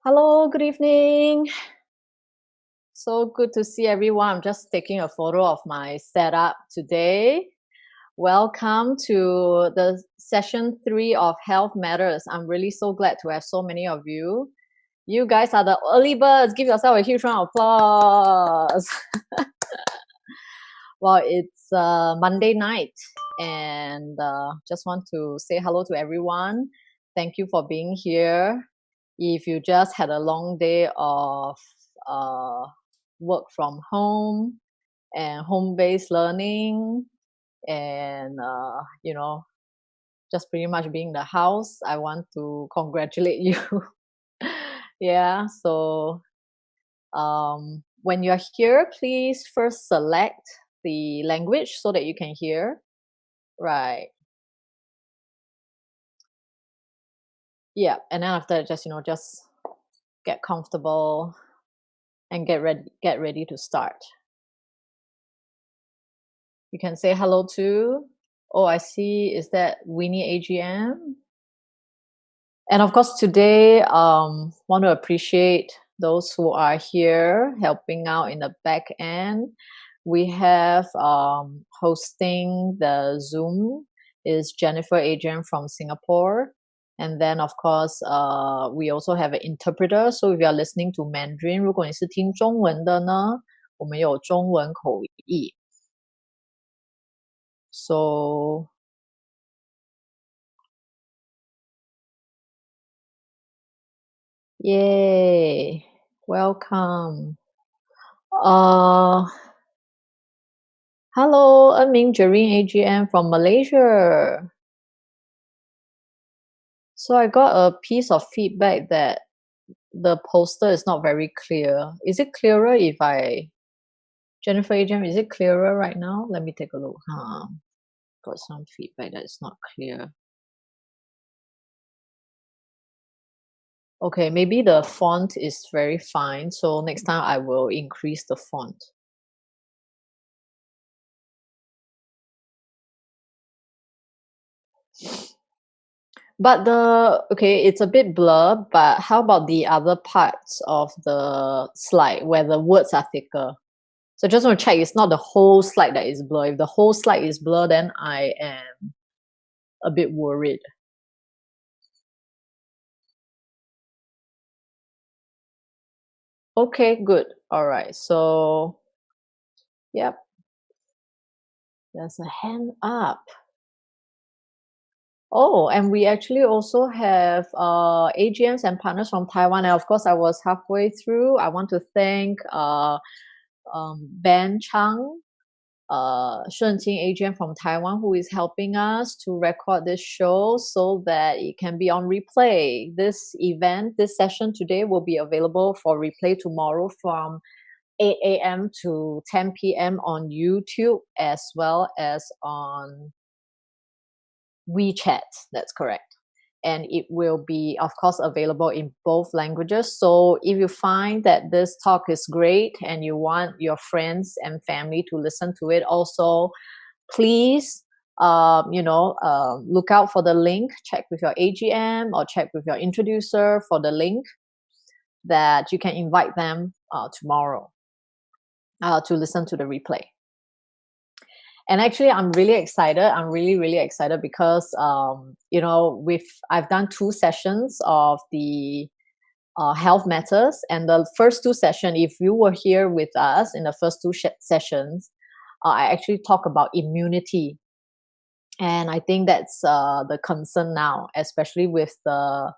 Hello, good evening. So good to see everyone. I'm just taking a photo of my setup today. Welcome to the session 3 of Health Matters. I'm really so glad to have so many of you. You guys are the early birds. Give yourself a huge round of applause. Well, it's Monday night, and just want to say hello to everyone. Thank you for being here. If you just had a long day of uh, work from home and home-based learning, and just pretty much being in the house, I want to congratulate you. Yeah, so when you're here, please first select the language so that you can hear. Right. Yeah. And then after that, just get comfortable and get ready to start. You can say hello to, oh, I see, is that Winnie AGM? And of course, today, want to appreciate those who are here helping out in the back end. We have hosting the Zoom is Jennifer Adrian from Singapore. And then, of course, we also have an interpreter. So if you are listening to Mandarin, 如果你是听中文的呢，我们有中文口译。So yay, welcome. Hello, Ming Jareen AGM from Malaysia. So I got a piece of feedback that the poster is not very clear. Is it clearer if Jennifer AGM, is it clearer right now? Let me take a look. Got some feedback that it's not clear. Okay, maybe the font is very fine. So next time I will increase the font. But it's a bit blur, but how about the other parts of the slide where the words are thicker? So just want to check it's not the whole slide that is blur. If the whole slide is blur, then I am a bit worried. Okay, good. All right. So, yep. There's a hand up. Oh, and we actually also have AGMs and partners from Taiwan. And of course, I was halfway through. I want to thank Ben Chang, Shunqing AGM from Taiwan, who is helping us to record this show so that it can be on replay. This event, this session today will be available for replay tomorrow from 8 a.m. to 10 p.m. on YouTube as well as on WeChat. That's correct. And it will be, of course, available in both languages. So if you find that this talk is great and you want your friends and family to listen to it, also please, look out for the link. Check with your AGM or check with your introducer for the link that you can invite them tomorrow to listen to the replay. And actually, I'm really excited. I'm really, really excited because, I've done 2 sessions of the Health Matters. And the first 2 sessions, if you were here with us in the first 2 sessions, I actually talk about immunity. And I think that's the concern now, especially with the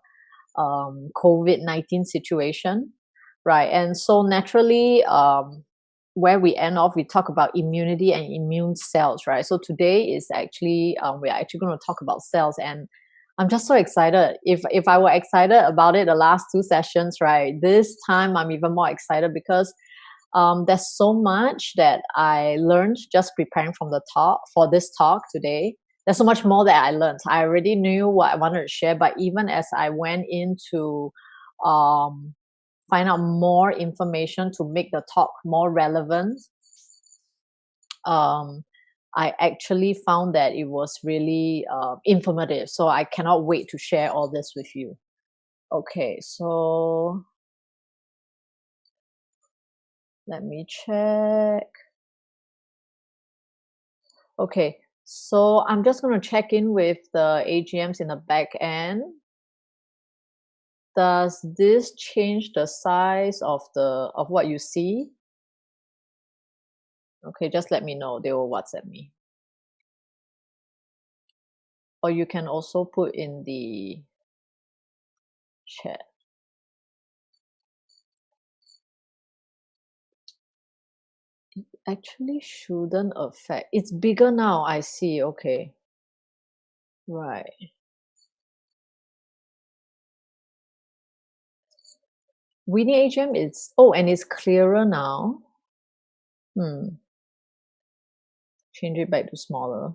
COVID-19 situation, right? And so naturally, where we end off, we talk about immunity and immune cells, right? So today is actually we're actually going to talk about cells, and I'm just so excited. If I were excited about it the last 2 sessions, right? This time I'm even more excited because there's so much that I learned just preparing from the talk for this talk today. There's so much more that I learned. I already knew what I wanted to share, but even as I went into find out more information to make the talk more relevant, I actually found that it was really informative. So I cannot wait to share all this with you. Okay, so Let me check. Okay, so I'm just going to check in with the AGMs in the back end. Does this change the size of what you see? Okay, just let me know. They will WhatsApp me. Or you can also put in the chat. It actually shouldn't affect. It's bigger now, I see. Okay. Right. Winnie AGM is, oh, and it's clearer now. Change it back to smaller.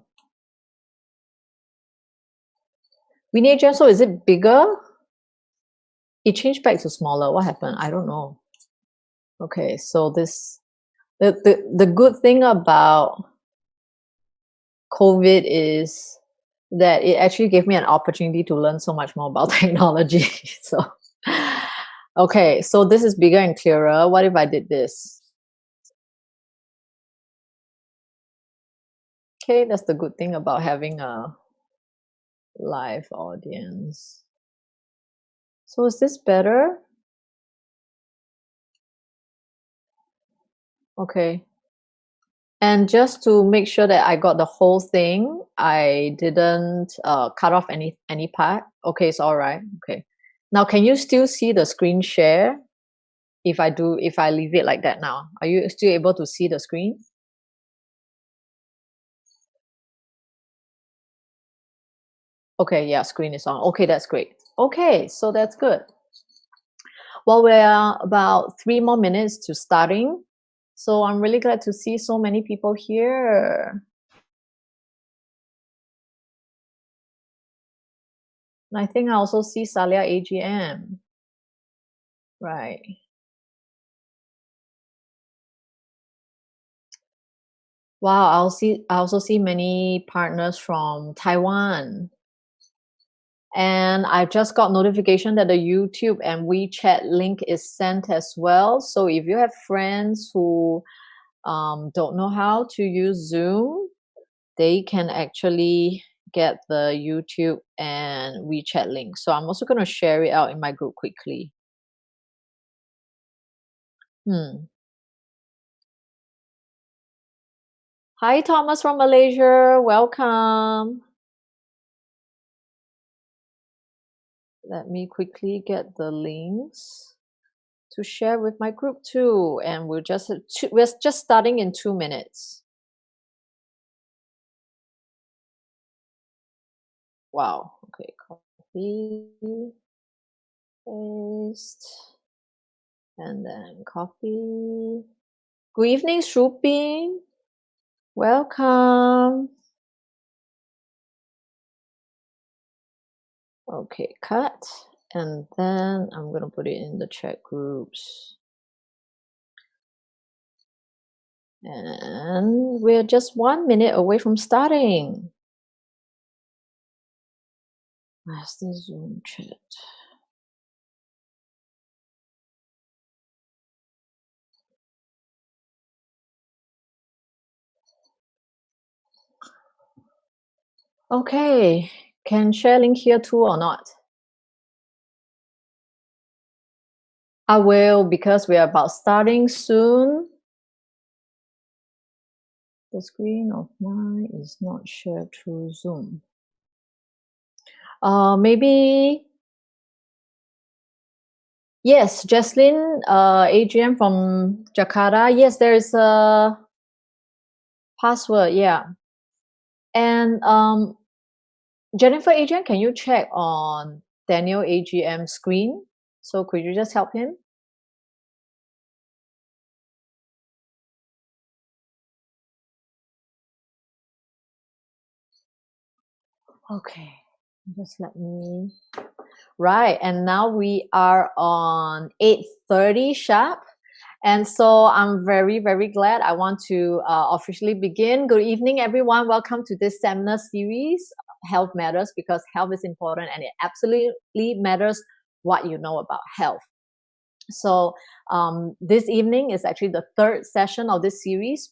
Winnie AGM, so is it bigger? It changed back to smaller. What happened? I don't know. Okay, so this, the good thing about COVID is that it actually gave me an opportunity to learn so much more about technology. So, okay, so this is bigger and clearer. What if I did this? Okay, that's the good thing about having a live audience. So is this better? Okay. And just to make sure that I got the whole thing, I didn't cut off any part. Okay, it's all right. Okay. Now, can you still see the screen share if I leave it like that now? Are you still able to see the screen? Okay, yeah, screen is on. Okay, that's great. Okay, so that's good. Well, we're about 3 more minutes to starting. So I'm really glad to see so many people here. And I think I also see Salia AGM. Right. Wow, I also see many partners from Taiwan. And I just got notification that the YouTube and WeChat link is sent as well. So if you have friends who don't know how to use Zoom, they can actually get the YouTube and WeChat link. So I'm also going to share it out in my group quickly. Hi, Thomas from Malaysia. Welcome. Let me quickly get the links to share with my group too. And we're just starting in 2 minutes. Wow. Okay, copy, paste, and then copy. Good evening, Shuping. Welcome. Okay, cut. And then I'm going to put it in the chat groups. And we're just 1 minute away from starting. Where's the Zoom chat? Okay, can share link here too or not? I will, because we are about starting soon. The screen of mine is not shared through Zoom. Maybe, yes, Jaslyn, AGM from Jakarta. Yes, there is a password, yeah. And Jennifer AGM, can you check on Daniel AGM screen? So could you just help him? Okay, just let me. Right, and now we are on 8:30 sharp. And so I'm very, very glad. I want to officially begin. Good evening, everyone. Welcome to this seminar series, Health Matters, because health is important and it absolutely matters what you know about health. So this evening is actually the third session of this series,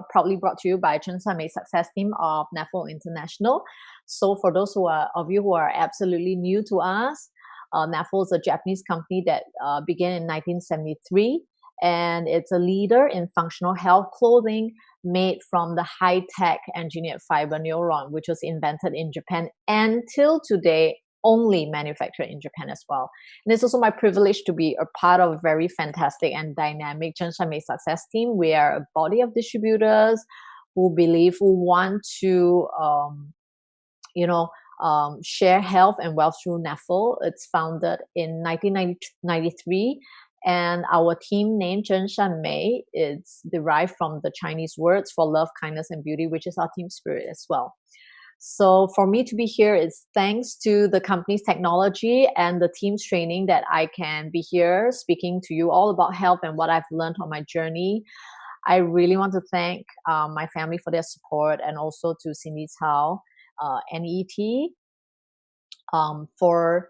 proudly brought to you by Chen San Mei Success Team of NAFL International. So for those of you who are absolutely new to us, NAFL is a Japanese company that began in 1973, and it's a leader in functional health clothing made from the high-tech engineered fiber neuron, which was invented in Japan until today only manufactured in Japan as well. And it's also my privilege to be a part of a very fantastic and dynamic Chen San Mei Success Team. We are a body of distributors who want to, share health and wealth through NAFL. It's founded in 1993. And our team name, Chen San Mei, is derived from the Chinese words for love, kindness, and beauty, which is our team spirit as well. So for me to be here is thanks to the company's technology and the team's training that I can be here speaking to you all about health and what I've learned on my journey. I really want to thank my family for their support, and also to Cindy Cao, NET, for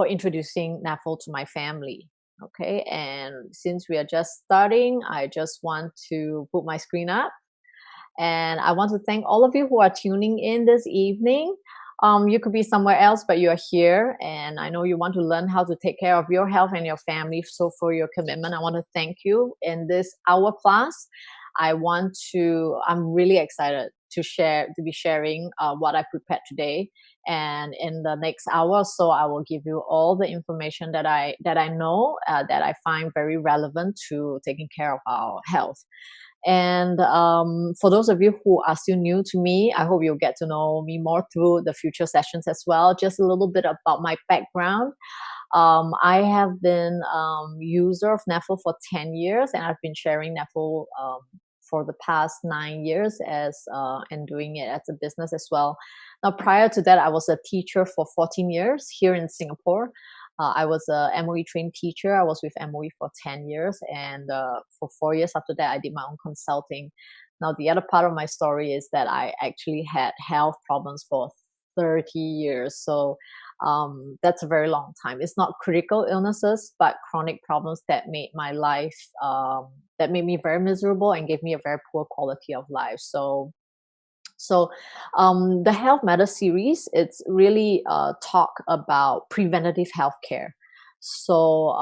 introducing NAFL to my family. Okay, and since we are just starting, I just want to put my screen up. And I want to thank all of you who are tuning in this evening. You could be somewhere else, but you're here. And I know you want to learn how to take care of your health and your family. So for your commitment, I want to thank you in this hour class. I'm really excited to be sharing what I prepared today. And in the next hour or so, I will give you all the information that I know, that I find very relevant to taking care of our health. And for those of you who are still new to me, I hope you'll get to know me more through the future sessions as well. Just a little bit about my background. I have been user of NAFL for 10 years, and I've been sharing NAFL for the past 9 years and doing it as a business as well. Now, prior to that, I was a teacher for 14 years here in Singapore. I was a MOE trained teacher. I was with MOE for 10 years, and for 4 years after that, I did my own consulting. Now, the other part of my story is that I actually had health problems for 30 years. So that's a very long time. It's not critical illnesses, but chronic problems that made my life, that made me very miserable and gave me a very poor quality of life. So the Health Matters series, it's really talk about preventative health care. So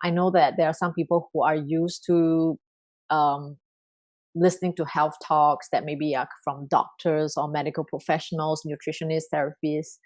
I know that there are some people who are used to listening to health talks that maybe are from doctors or medical professionals, nutritionists, therapists,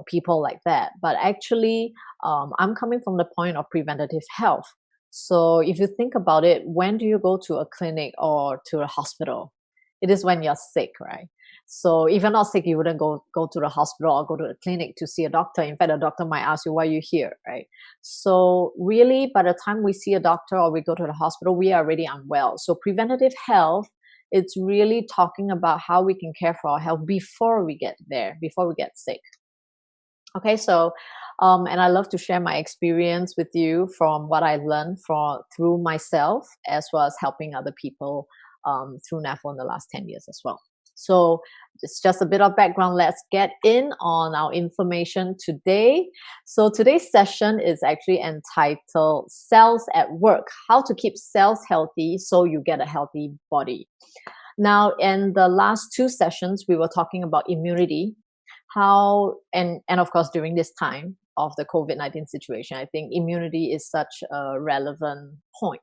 people like that. But actually, I'm coming from the point of preventative health. So if you think about it, when do you go to a clinic or to a hospital? It is when you're sick, right? So if you're not sick, you wouldn't go to the hospital or go to the clinic to see a doctor. In fact, a doctor might ask you, why are you here, right? So really, by the time we see a doctor or we go to the hospital, we are already unwell. So preventative health, it's really talking about how we can care for our health before we get there, before we get sick. Okay, so and I love to share my experience with you from what I learned through myself, as well as helping other people through NAFL in the last 10 years as well. So it's just a bit of background. Let's get in on our information today. So today's session is actually entitled Cells at Work, How to Keep Cells Healthy So You Get a Healthy Body. Now, in the last two sessions, we were talking about immunity, and of course during this time of the COVID-19 situation, I think immunity is such a relevant point.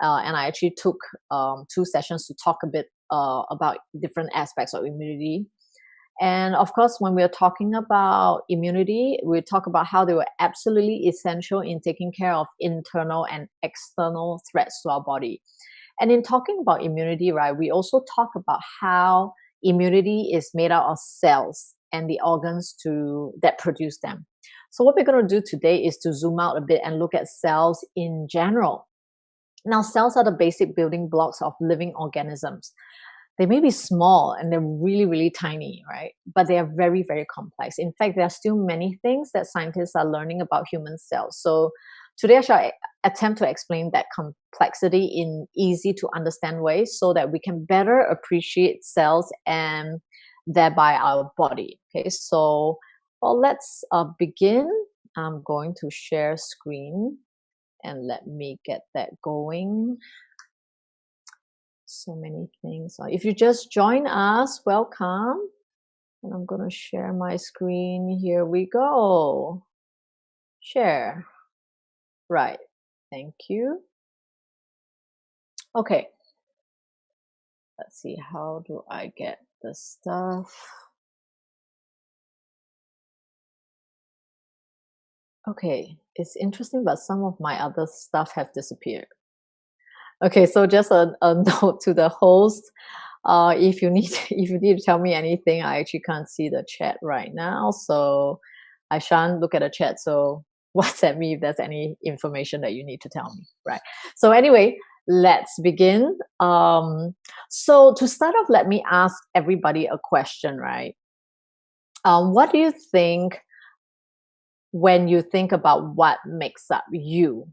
And I actually took 2 sessions to talk a bit about different aspects of immunity. And of course, when we're talking about immunity, we talk about how they were absolutely essential in taking care of internal and external threats to our body. And in talking about immunity, right, we also talk about how immunity is made out of cells and the organs that produce them. So what we're going to do today is to zoom out a bit and look at cells in general. Now, cells are the basic building blocks of living organisms. They may be small and they're really, really tiny, right? But they are very, very complex. In fact, there are still many things that scientists are learning about human cells. So today I shall attempt to explain that complexity in easy to understand ways so that we can better appreciate cells and thereby our body. Okay, so let's begin. I'm going to share screen. and let me get that going. So many things. If you just join us, welcome. And I'm going to share my screen. Here we go. Share. Right. Thank you. Okay. Let's see. How do I get the stuff? Okay. It's interesting, but some of my other stuff have disappeared. Okay. So just a note to the host. If you need to tell me anything, I actually can't see the chat right now, so I shan't look at the chat. So WhatsApp me if there's any information that you need to tell me. Right. So anyway, let's begin. So to start off, let me ask everybody a question. Right. What do you think when you think about what makes up you?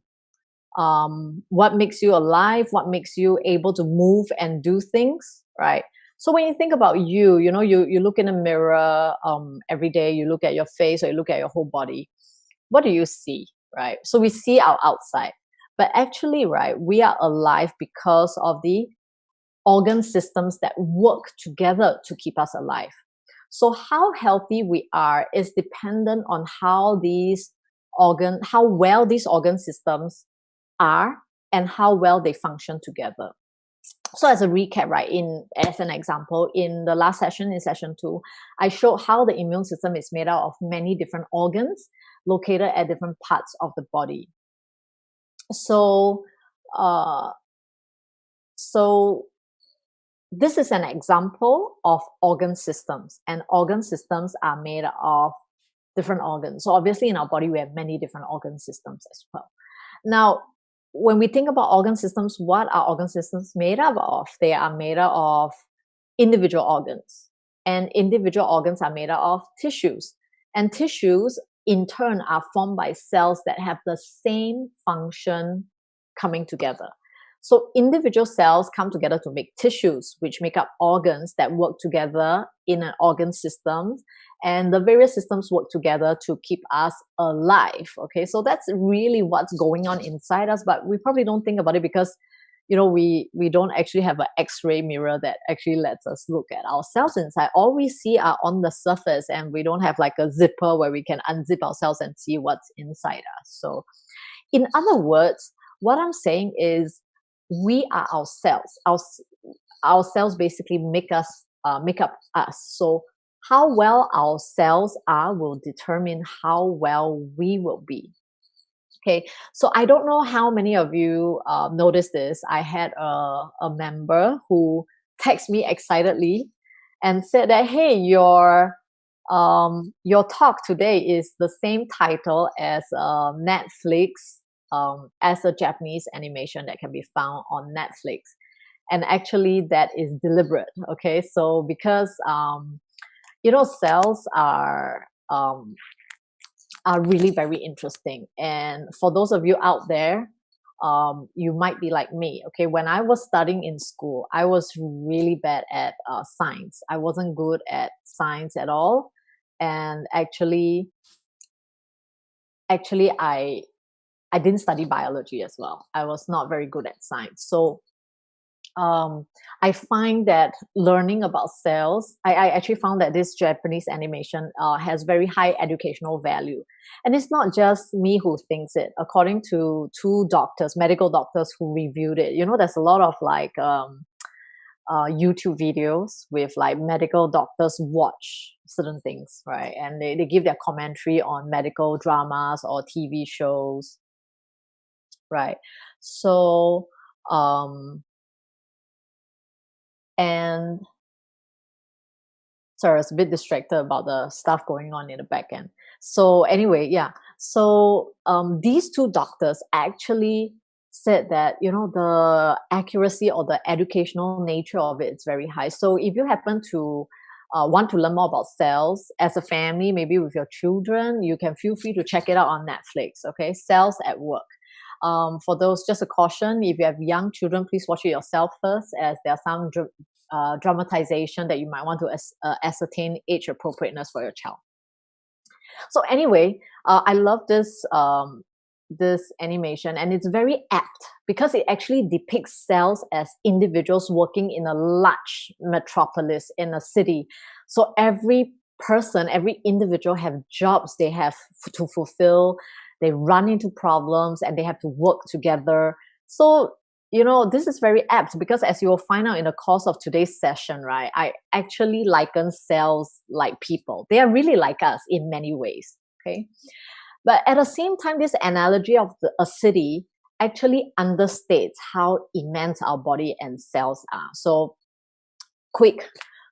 What makes you alive, what makes you able to move and do things, right? So when you think about you, you know, you look in the mirror every day, you look at your face or you look at your whole body, what do you see, right? So we see our outside, but actually, right, we are alive because of the organ systems that work together to keep us alive. So how healthy we are is dependent on how well these organ systems are and how well they function together. So as a recap, right, as an example, in the last session, in session 2, I showed how the immune system is made out of many different organs located at different parts of the body. So, uh, so this is an example of organ systems, and organ systems are made of different organs. So obviously in our body, we have many different organ systems as well. Now, when we think about organ systems, what are organ systems made up of? They are made up of individual organs, and individual organs are made up of tissues. And tissues, in turn, are formed by cells that have the same function coming together. So individual cells come together to make tissues, which make up organs that work together in an organ system, and the various systems work together to keep us alive. Okay, so that's really what's going on inside us, but we probably don't think about it because, you know, we don't actually have an x-ray mirror that actually lets us look at ourselves inside. All we see are on the surface, and we don't have like a zipper where we can unzip ourselves and see what's inside us. So in other words, what I'm saying is we are ourselves. Our cells basically make up us. So how well our cells are will determine how well we will be. Okay, so I don't know how many of you noticed this. I had a member who texted me excitedly and said that, hey, your talk today is the same title as Netflix, as a Japanese animation that can be found on Netflix. And actually that is deliberate. Okay, so because you know, cells are really very interesting. And for those of you out there, you might be like me. Okay, when I was studying in school, I was really bad at science. I wasn't good at science at all, and actually, I didn't study biology as well. I was not very good at science. So I find that learning about cells, I actually found that this Japanese animation has very high educational value. And it's not just me who thinks it. According to 2 doctors, medical doctors who reviewed it, you know, there's a lot of like YouTube videos with like medical doctors watch certain things, right? And they give their commentary on medical dramas or TV shows, right? So, and sorry, I was a bit distracted about the stuff going on in the back end. So anyway, yeah. So these 2 doctors actually said that, you know, the accuracy or the educational nature of it is very high. So if you happen to want to learn more about cells as a family, maybe with your children, you can feel free to check it out on Netflix. Okay, Cells at Work. For those, just a caution, if you have young children, please watch it yourself first, as there are some dramatization that you might want to ascertain age appropriateness for your child. So anyway, I love this this animation, and it's very apt because it actually depicts cells as individuals working in a large metropolis in a city. So every person, every individual have jobs they have to fulfill. They run into problems and they have to work together. So this is very apt because, as you will find out in the course of today's session, right, I actually liken cells like people. They are really like us in many ways. Okay. But at the same time, this analogy of a city actually understates how immense our body and cells are. So, quick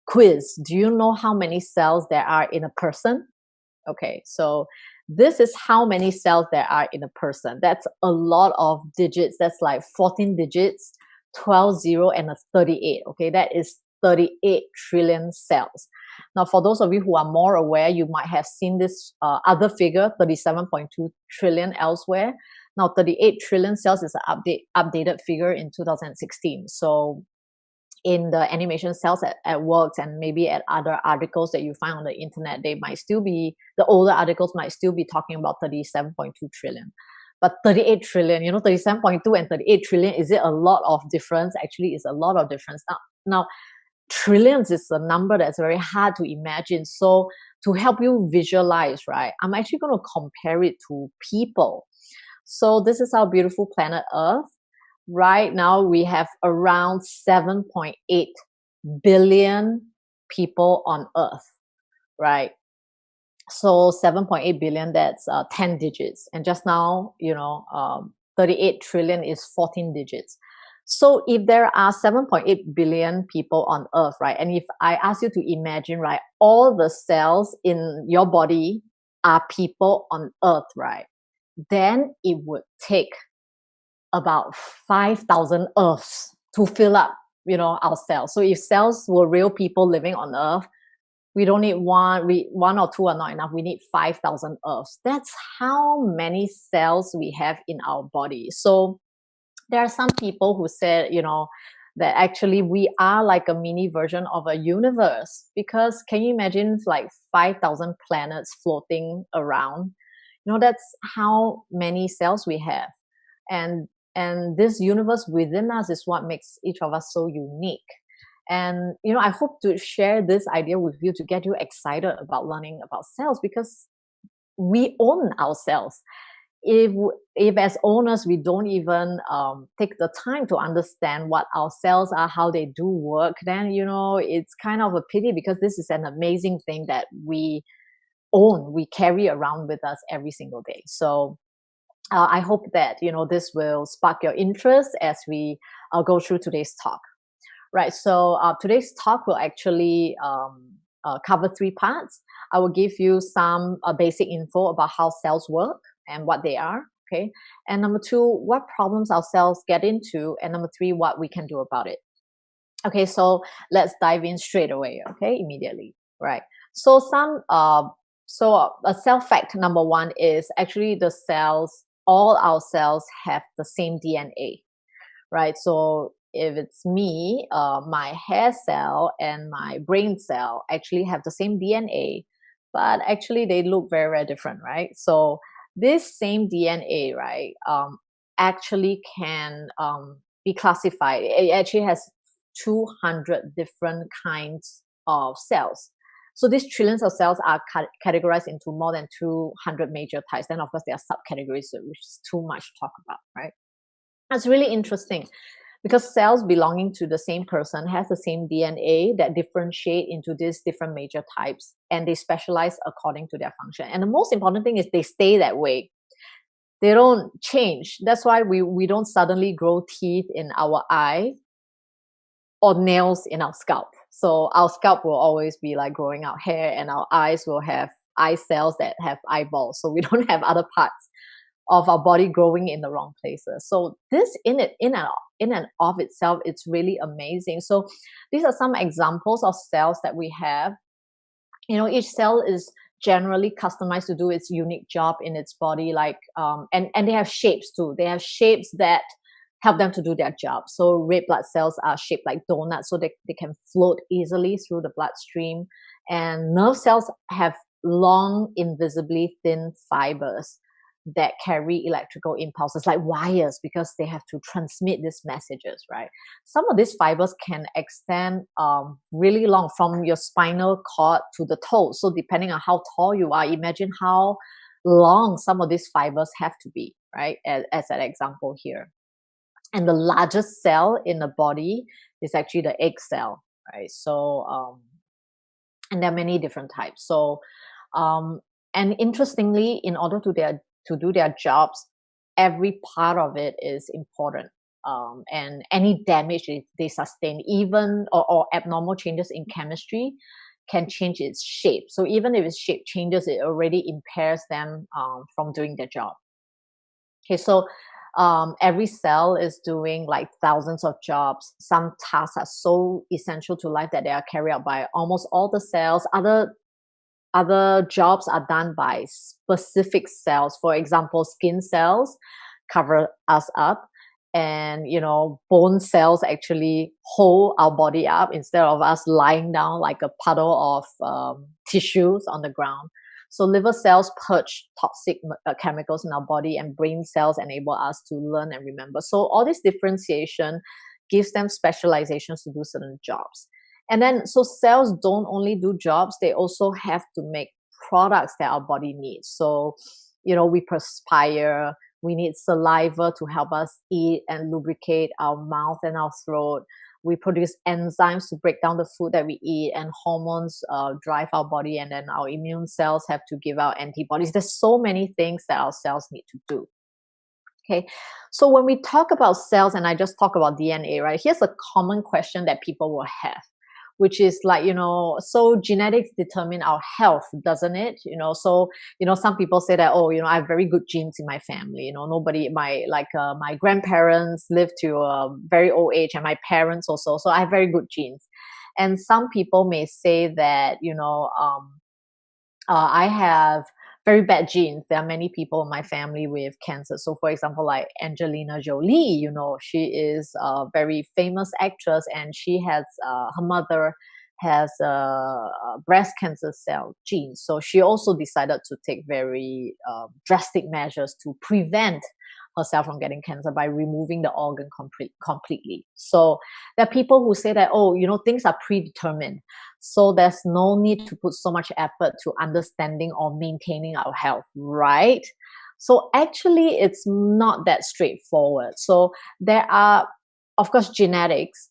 quiz. Do you know how many cells there are in a person? Okay, so this is how many cells there are in a person. That's a lot of digits. That's like 14 digits, 12 zero, and a 38. Okay, that is 38 trillion cells. Now, for those of you who are more aware, you might have seen this other figure, 37.2 trillion elsewhere. Now, 38 trillion cells is an updated figure in 2016. So in the animation cells at works and maybe at other articles that you find on the internet, they might still be, the older articles might still be talking about 37.2 trillion. But 38 trillion, 37.2 and 38 trillion, is it a lot of difference? Actually, it's a lot of difference. Now, trillions is a number that's very hard to imagine. So to help you visualize, right, I'm actually going to compare it to people. So this is our beautiful planet Earth. Right now, we have around 7.8 billion people on Earth, right? So 7.8 billion, that's 10 digits. And just now, 38 trillion is 14 digits. So if there are 7.8 billion people on Earth, right? And if I ask you to imagine, right, all the cells in your body are people on Earth, right? Then it would take about 5,000 Earths to fill up, our cells. So if cells were real people living on Earth, we don't need one or two are not enough. We need 5,000 Earths. That's how many cells we have in our body. So there are some people who said, that actually we are like a mini version of a universe, because can you imagine like 5,000 planets floating around? That's how many cells we have. And this universe within us is what makes each of us so unique. And I hope to share this idea with you to get you excited about learning about cells, because we own ourselves. If as owners we don't even take the time to understand what our cells are, how they do work, then it's kind of a pity, because this is an amazing thing that we own, we carry around with us every single day. So I hope that this will spark your interest as we go through today's talk. Right. So today's talk will actually cover three parts. I will give you some basic info about how cells work and what they are. Okay. And number two, what problems our cells get into, and number three, what we can do about it. Okay. So let's dive in straight away. Okay, immediately. Right. So a cell fact number one is actually the cells. All our cells have the same DNA, right? So if it's me, my hair cell and my brain cell actually have the same DNA, but actually they look very, very different, right? So this same DNA, right, actually can be classified. It actually has 200 different kinds of cells. So these trillions of cells are categorized into more than 200 major types. Then, of course, there are subcategories, which is too much to talk about, right? That's really interesting, because cells belonging to the same person has the same DNA that differentiate into these different major types, and they specialize according to their function. And the most important thing is they stay that way. They don't change. That's why we don't suddenly grow teeth in our eye or nails in our scalp. So our scalp will always be like growing out hair, and our eyes will have eye cells that have eyeballs. So we don't have other parts of our body growing in the wrong places. So this in and of itself, it's really amazing. So these are some examples of cells that we have. Each cell is generally customized to do its unique job in its body, like and they have shapes too. They have shapes that help them to do their job. So red blood cells are shaped like donuts, so they can float easily through the bloodstream. And nerve cells have long, invisibly thin fibers that carry electrical impulses like wires, because they have to transmit these messages, right? Some of these fibers can extend really long, from your spinal cord to the toes. So depending on how tall you are, imagine how long some of these fibers have to be, right? As an example here. And the largest cell in the body is actually the egg cell, right? So and there are many different types. So and interestingly, in order to do their jobs, every part of it is important. And any damage they sustain, even or abnormal changes in chemistry, can change its shape. So even if its shape changes, it already impairs them from doing their job. Okay, so every cell is doing like thousands of jobs. Some tasks are so essential to life that they are carried out by almost all the cells. Other jobs are done by specific cells. For example, skin cells cover us up, and bone cells actually hold our body up instead of us lying down like a puddle of tissues on the ground. So liver cells purge toxic chemicals in our body, and brain cells enable us to learn and remember. So all this differentiation gives them specializations to do certain jobs. And then, so cells don't only do jobs, they also have to make products that our body needs. So, we perspire, we need saliva to help us eat and lubricate our mouth and our throat. We produce enzymes to break down the food that we eat, and hormones drive our body, and then our immune cells have to give out antibodies. There's so many things that our cells need to do. Okay, so when we talk about cells, and I just talk about DNA, right? Here's a common question that people will have, which is like, so genetics determine our health, doesn't it? So, some people say that, oh, I have very good genes in my family. My grandparents lived to a very old age, and my parents also. So I have very good genes. And some people may say that, I have very bad genes. There are many people in my family with cancer. So, for example, like Angelina Jolie, she is a very famous actress, and she has her mother has a breast cancer cell gene. So she also decided to take very drastic measures to prevent herself from getting cancer by removing the organ completely. So there are people who say that, oh, things are predetermined, so there's no need to put so much effort to understanding or maintaining our health, right? So actually, it's not that straightforward. So there are, of course, genetics.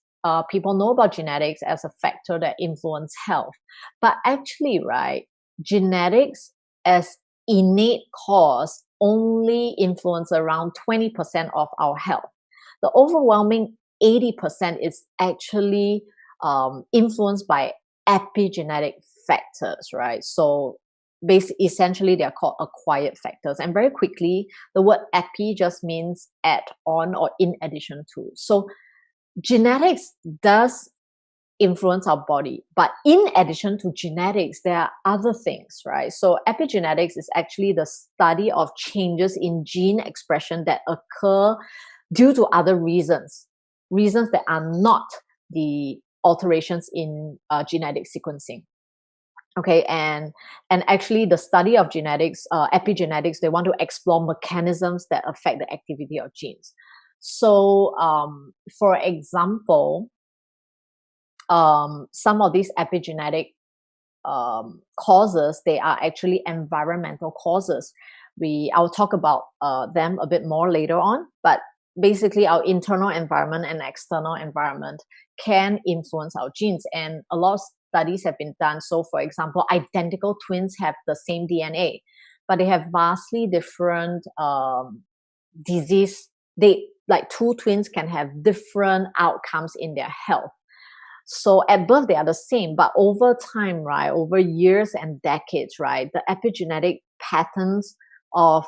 People know about genetics as a factor that influence health. But actually, right, genetics as innate cause only influence around 20% of our health. The overwhelming 80% is actually influenced by epigenetic factors, right? So essentially, they're called acquired factors. And very quickly, the word epi just means add on or in addition to. So genetics does influence our body, but in addition to genetics, there are other things, right? So epigenetics is actually the study of changes in gene expression that occur due to other reasons that are not the alterations in genetic sequencing. Okay, and actually the study of genetics, epigenetics, they want to explore mechanisms that affect the activity of genes. So for example, some of these epigenetic causes, they are actually environmental causes. I'll talk about them a bit more later on, but basically our internal environment and external environment can influence our genes, and a lot of studies have been done. So for example, identical twins have the same DNA, but they have vastly different disease. Like two twins can have different outcomes in their health. So at birth, they are the same, but over time, right, over years and decades, right, the epigenetic patterns of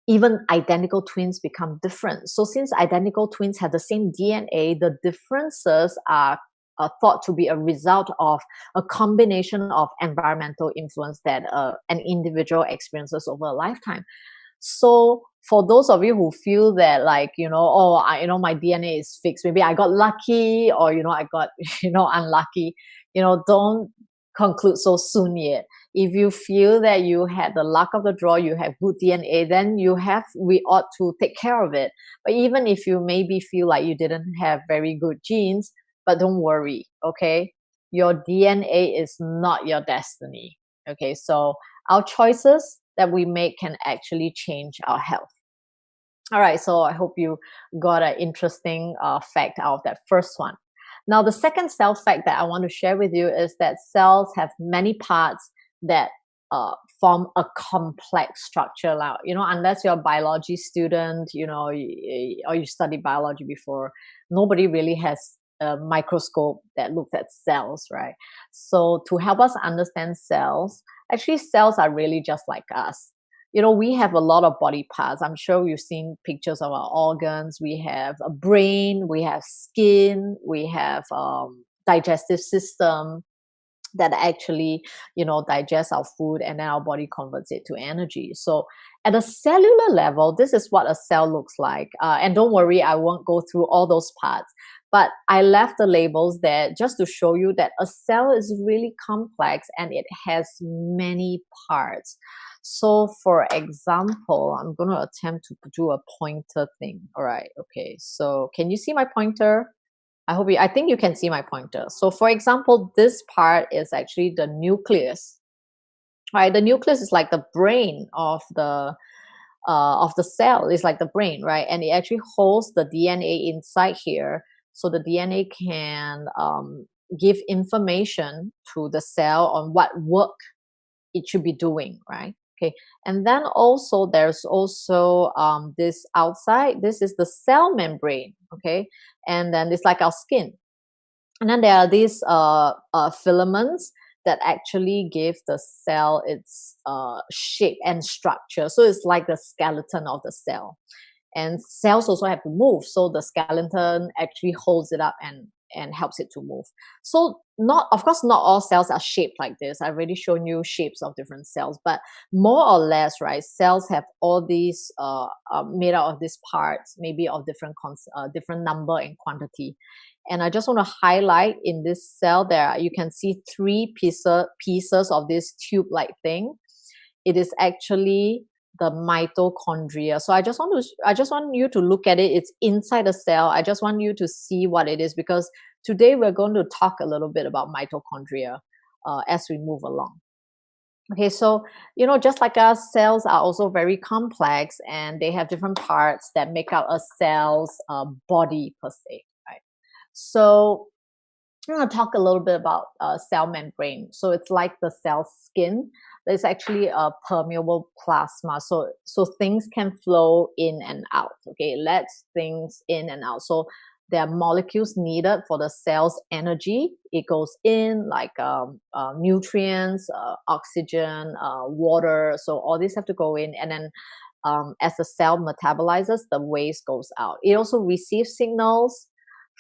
even identical twins become different. So since identical twins have the same DNA, the differences are thought to be a result of a combination of environmental influence that an individual experiences over a lifetime. So for those of you who feel that, like, my DNA is fixed, maybe I got lucky, or I got unlucky, don't conclude so soon yet. if you feel that you had the luck of the draw, you have good DNA, then we ought to take care of it. But even if you maybe feel like you didn't have very good genes, but don't worry, okay? Your DNA is not your destiny. Okay, so our choices that we make can actually change our health. All right, so I hope you got an interesting fact out of that first one. Now, the second cell fact that I want to share with you is that cells have many parts that form a complex structure. Now, unless you're a biology student, or you study biology before, nobody really has a microscope that looks at cells, right? So to help us understand cells, actually cells are really just like us. We have a lot of body parts. I'm sure you've seen pictures of our organs. We have a brain, we have skin, we have digestive system that actually, digest our food, and then our body converts it to energy. So at a cellular level, this is what a cell looks like. And don't worry, I won't go through all those parts. But I left the labels there just to show you that a cell is really complex and it has many parts. So for example, I'm going to attempt to do a pointer thing. All right. Okay. So can you see my pointer? I think you can see my pointer. So for example, this part is actually the nucleus. Right? The nucleus is like the brain of the cell. It's like the brain, right? And it actually holds the DNA inside here. So the DNA can give information to the cell on what work it should be doing, right? Okay, and then also there's also this outside. This is the cell membrane, okay, and then it's like our skin, and then there are these filaments that actually give the cell its shape and structure. So it's like the skeleton of the cell, and cells also have to move. So the skeleton actually holds it up and helps it to move. So of course, not all cells are shaped like this. I've already shown you shapes of different cells, but more or less, right? Cells have all these made out of these parts, maybe of different number and quantity. And I just want to highlight in this cell there, you can see three pieces of this tube-like thing. It is actually the mitochondria. So I just want you to look at it. It's inside the cell. I just want you to see what it is, because today we're going to talk a little bit about mitochondria as we move along. Okay, so just like us, cells are also very complex, and they have different parts that make up a cell's body per se, right? So I'm going to talk a little bit about cell membrane. So it's like the cell skin. It's actually a permeable plasma. So things can flow in and out. Okay, it lets things in and out. So there are molecules needed for the cell's energy. It goes in like nutrients, oxygen, water. So all these have to go in, and then as the cell metabolizes, the waste goes out. It also receives signals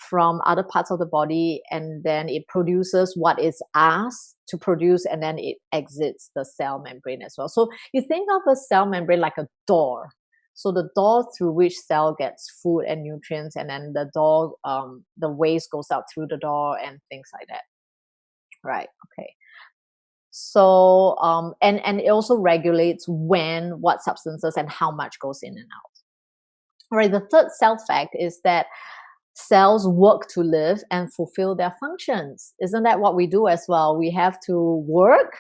from other parts of the body, and then it produces what it's asked to produce, and then it exits the cell membrane as well. So you think of a cell membrane like a door. So the door through which cell gets food and nutrients, and then the door, the waste goes out through the door and things like that. Right. Okay. So and it also regulates when, what substances, and how much goes in and out. All right. The third cell fact is that cells work to live and fulfill their functions. Isn't that what we do as well? We have to work.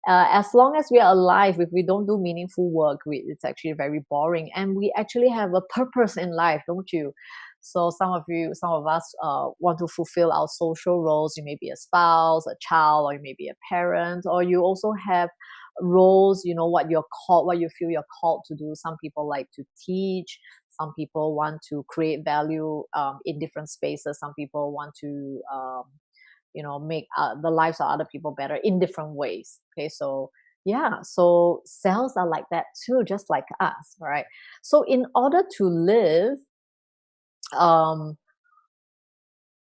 As long as we are alive, if we don't do meaningful work, it's actually very boring. And we actually have a purpose in life, don't you? So some of us want to fulfill our social roles. You may be a spouse, a child, or you may be a parent, or you also have roles, what you're called, what you feel you're called to do. Some people like to teach. Some people want to create value in different spaces. Some people want to, make the lives of other people better in different ways. Okay, so yeah, so cells are like that too, just like us, right? So in order to live,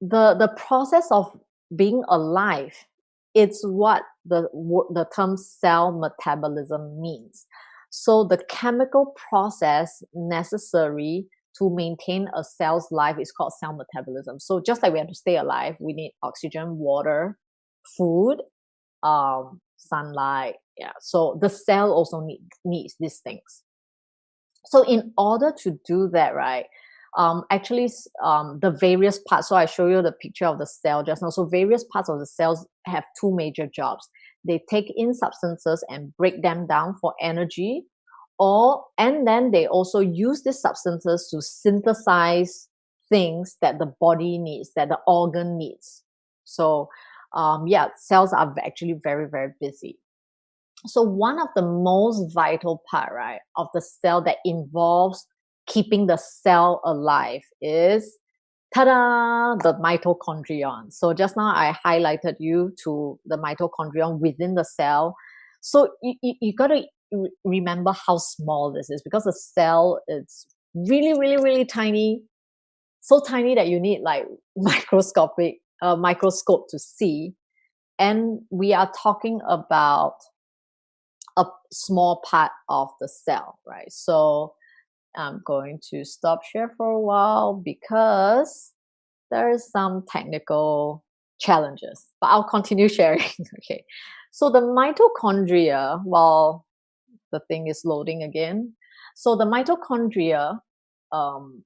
the process of being alive, it's what the term cell metabolism means. So the chemical process necessary to maintain a cell's life is called cell metabolism. So just like we have to stay alive, we need oxygen, water, food, sunlight. Yeah. So the cell also needs these things. So in order to do that, right, actually, the various parts. So I show you the picture of the cell just now. So various parts of the cells have two major jobs. They take in substances and break them down for energy, and then they also use these substances to synthesize things that the body needs, that the organ needs. So yeah, cells are actually very, very busy. So one of the most vital part, right, of the cell that involves keeping the cell alive is, ta-da, the mitochondrion. So just now I highlighted you to the mitochondrion within the cell. So you got to remember how small this is, because the cell is really, really, really tiny, so tiny that you need like microscope to see. And we are talking about a small part of the cell, right? So I'm going to stop share for a while because there is some technical challenges, but I'll continue sharing. Okay. So the mitochondria, while the thing is loading again. So the mitochondria, um,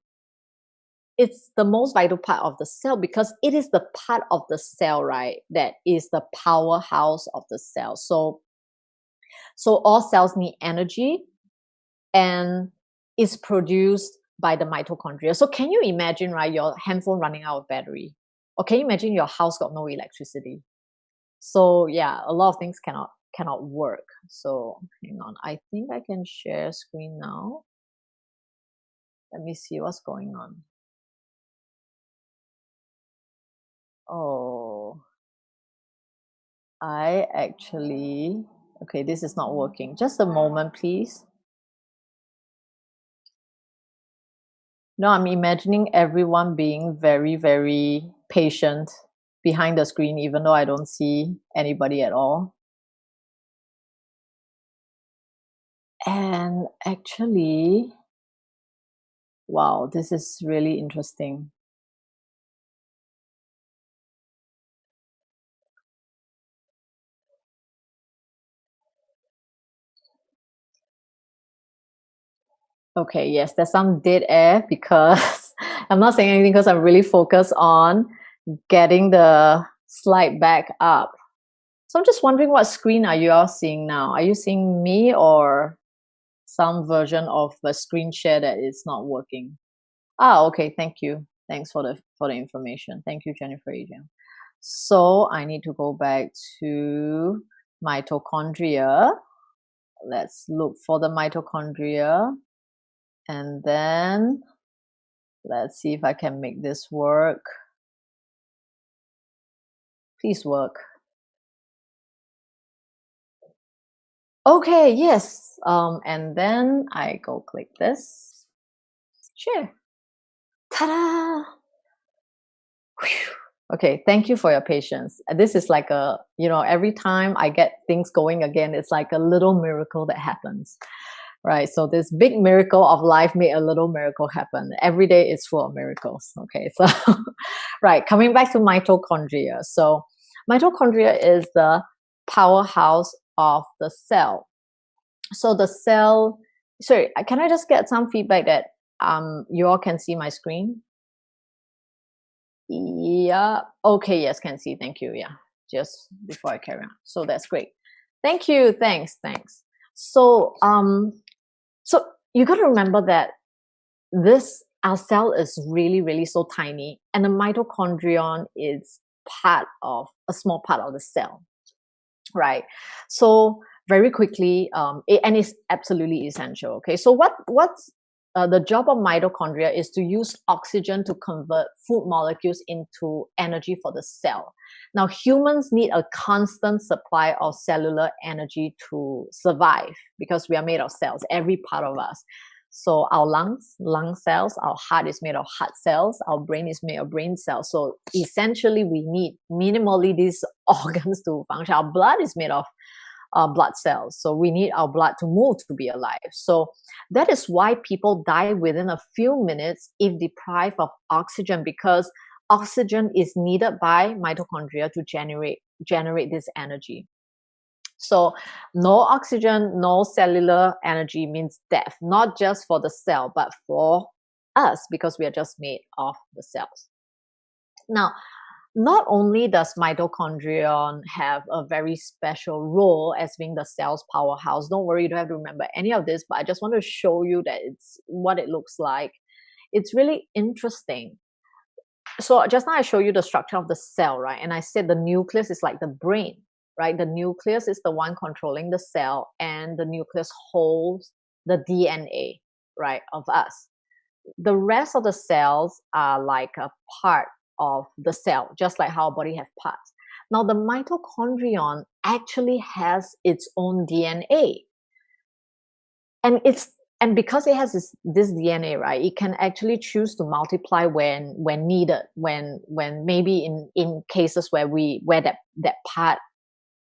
it's the most vital part of the cell because it is the part of the cell, right, that is the powerhouse of the cell. So all cells need energy, and it's produced by the mitochondria. So can you imagine, right, your handphone running out of battery? Or can you imagine your house got no electricity? So yeah, a lot of things cannot work. So hang on, I think I can share screen now. Let me see what's going on. Oh, I actually, okay, this is not working. Just a moment, please. No, I'm imagining everyone being very, very patient behind the screen, even though I don't see anybody at all. And actually, wow, this is really interesting. Okay, yes, there's some dead air because I'm not saying anything because I'm really focused on getting the slide back up. So I'm just wondering, what screen are you all seeing now? Are you seeing me or some version of the screen share that is not working? Ah, okay, thank you. Thanks for the information. Thank you, Jennifer Adrian. So I need to go back to mitochondria. Let's look for the mitochondria. And then let's see if I can make this work. Please work. Okay, yes. And then I go click this. Share. Ta-da! Whew. Okay, thank you for your patience. This is like every time I get things going again, it's like a little miracle that happens, right? So this big miracle of life made a little miracle happen. Every day is full of miracles. Okay, so right, coming back to mitochondria. So mitochondria is the powerhouse of the cell. So the cell, sorry, can I just get some feedback that you all can see my screen? Yeah. Okay. Yes, can see. Thank you. Yeah. Just before I carry on. So that's great. Thank you. Thanks. Thanks. So so you got to remember that our cell is really, really so tiny, and the mitochondrion is part of a small part of the cell, right? So very quickly, and it's absolutely essential. Okay. So what's the job of mitochondria is to use oxygen to convert food molecules into energy for the cell. Now, humans need a constant supply of cellular energy to survive because we are made of cells, every part of us. So our lungs, lung cells, our heart is made of heart cells, our brain is made of brain cells. So essentially, we need minimally these organs to function. Our blood is made of blood cells. So we need our blood to move to be alive. So that is why people die within a few minutes if deprived of oxygen, because oxygen is needed by mitochondria to generate this energy. So no oxygen, no cellular energy means death, not just for the cell, but for us, because we are just made of the cells. Now, not only does mitochondrion have a very special role as being the cell's powerhouse, don't worry, you don't have to remember any of this, but I just want to show you that it's what it looks like. It's really interesting. So just now I show you the structure of the cell, right? And I said the nucleus is like the brain, right? The nucleus is the one controlling the cell, and the nucleus holds the DNA, right, of us. The rest of the cells are like a part of the cell, just like how our body has parts. Now, the mitochondrion actually has its own DNA, and because it has this DNA, right, it can actually choose to multiply when needed, when maybe in cases where that part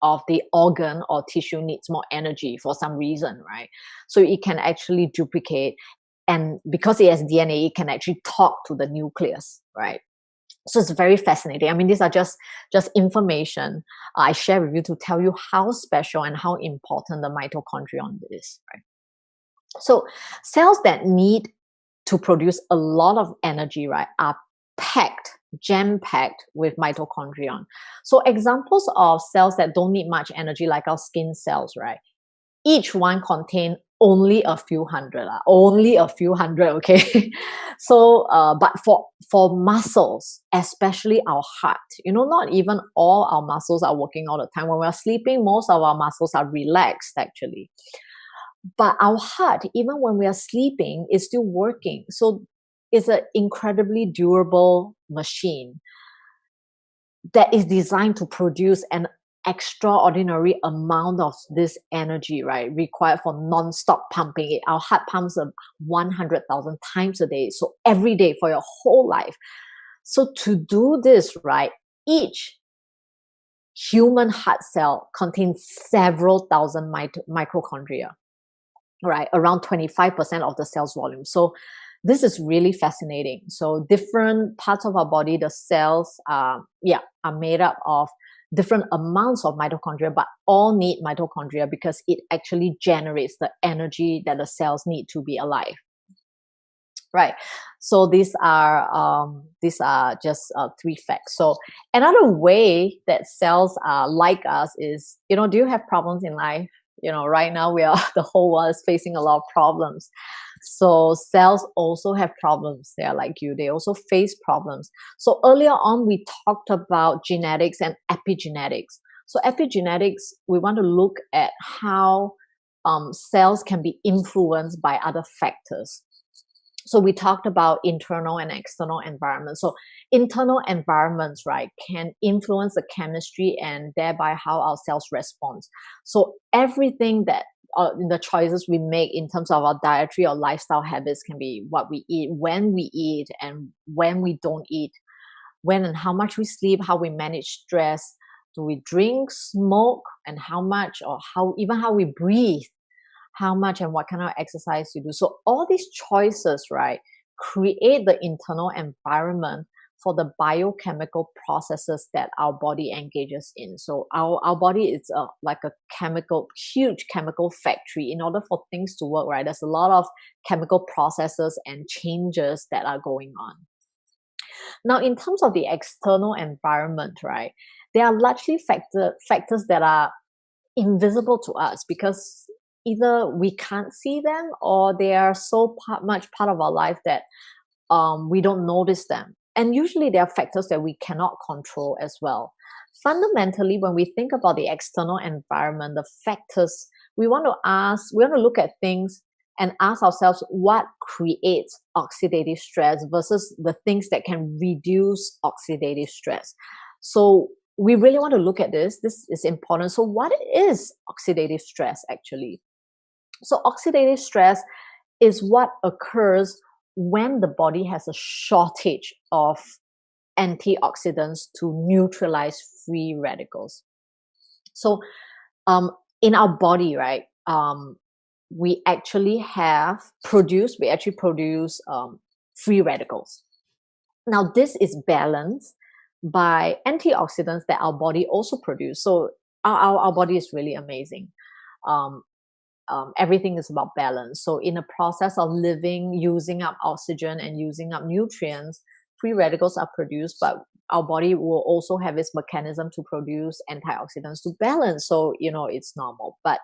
of the organ or tissue needs more energy for some reason, right? So it can actually duplicate, and because it has DNA, it can actually talk to the nucleus, right? So it's very fascinating. I mean, these are just information I share with you to tell you how special and how important the mitochondrion is, right? So cells that need to produce a lot of energy, right, are packed, jam-packed with mitochondrion. So examples of cells that don't need much energy, like our skin cells, right? Each one contain only a few hundred, only a few hundred, okay? So, but for muscles, especially our heart, not even all our muscles are working all the time. When we're sleeping, most of our muscles are relaxed, actually. But our heart, even when we are sleeping, is still working. So it's an incredibly durable machine that is designed to produce an extraordinary amount of this energy, right, required for non-stop pumping. Our heart pumps 100,000 times a day, so every day for your whole life. So to do this, right, each human heart cell contains several thousand mitochondria, right, around 25% of the cell's volume. So this is really fascinating. So different parts of our body, the cells are made up of different amounts of mitochondria, but all need mitochondria because it actually generates the energy that the cells need to be alive. Right. So these are just three facts. So another way that cells are like us is, do you have problems in life? Right now the whole world is facing a lot of problems. So cells also have problems. They are like you. They also face problems. So earlier on, we talked about genetics and epigenetics. So epigenetics, we want to look at how cells can be influenced by other factors. So we talked about internal and external environments. So internal environments, right, can influence the chemistry and thereby how our cells respond. So everything that the choices we make in terms of our dietary or lifestyle habits can be what we eat, when we eat, and when we don't eat, when and how much we sleep, how we manage stress, do we drink, smoke, and how much, or how we breathe, how much and what kind of exercise you do. So all these choices, right, create the internal environment for the biochemical processes that our body engages in. So our body is like a huge chemical factory. In order for things to work, right, there's a lot of chemical processes and changes that are going on. Now, in terms of the external environment, right, there are largely factors that are invisible to us because either we can't see them or they are so much part of our life that we don't notice them. And usually there are factors that we cannot control as well. Fundamentally, when we think about the external environment, the factors, we want to look at things and ask ourselves what creates oxidative stress versus the things that can reduce oxidative stress. So we really want to look at this. This is important. So what is oxidative stress actually? So oxidative stress is what occurs when the body has a shortage of antioxidants to neutralize free radicals. So in our body, right, we actually produce free radicals. Now this is balanced by antioxidants that our body also produces. So our body is really amazing. Um, Everything is about balance. So in the process of living, using up oxygen and using up nutrients, free radicals are produced, but our body will also have its mechanism to produce antioxidants to balance. So, it's normal. But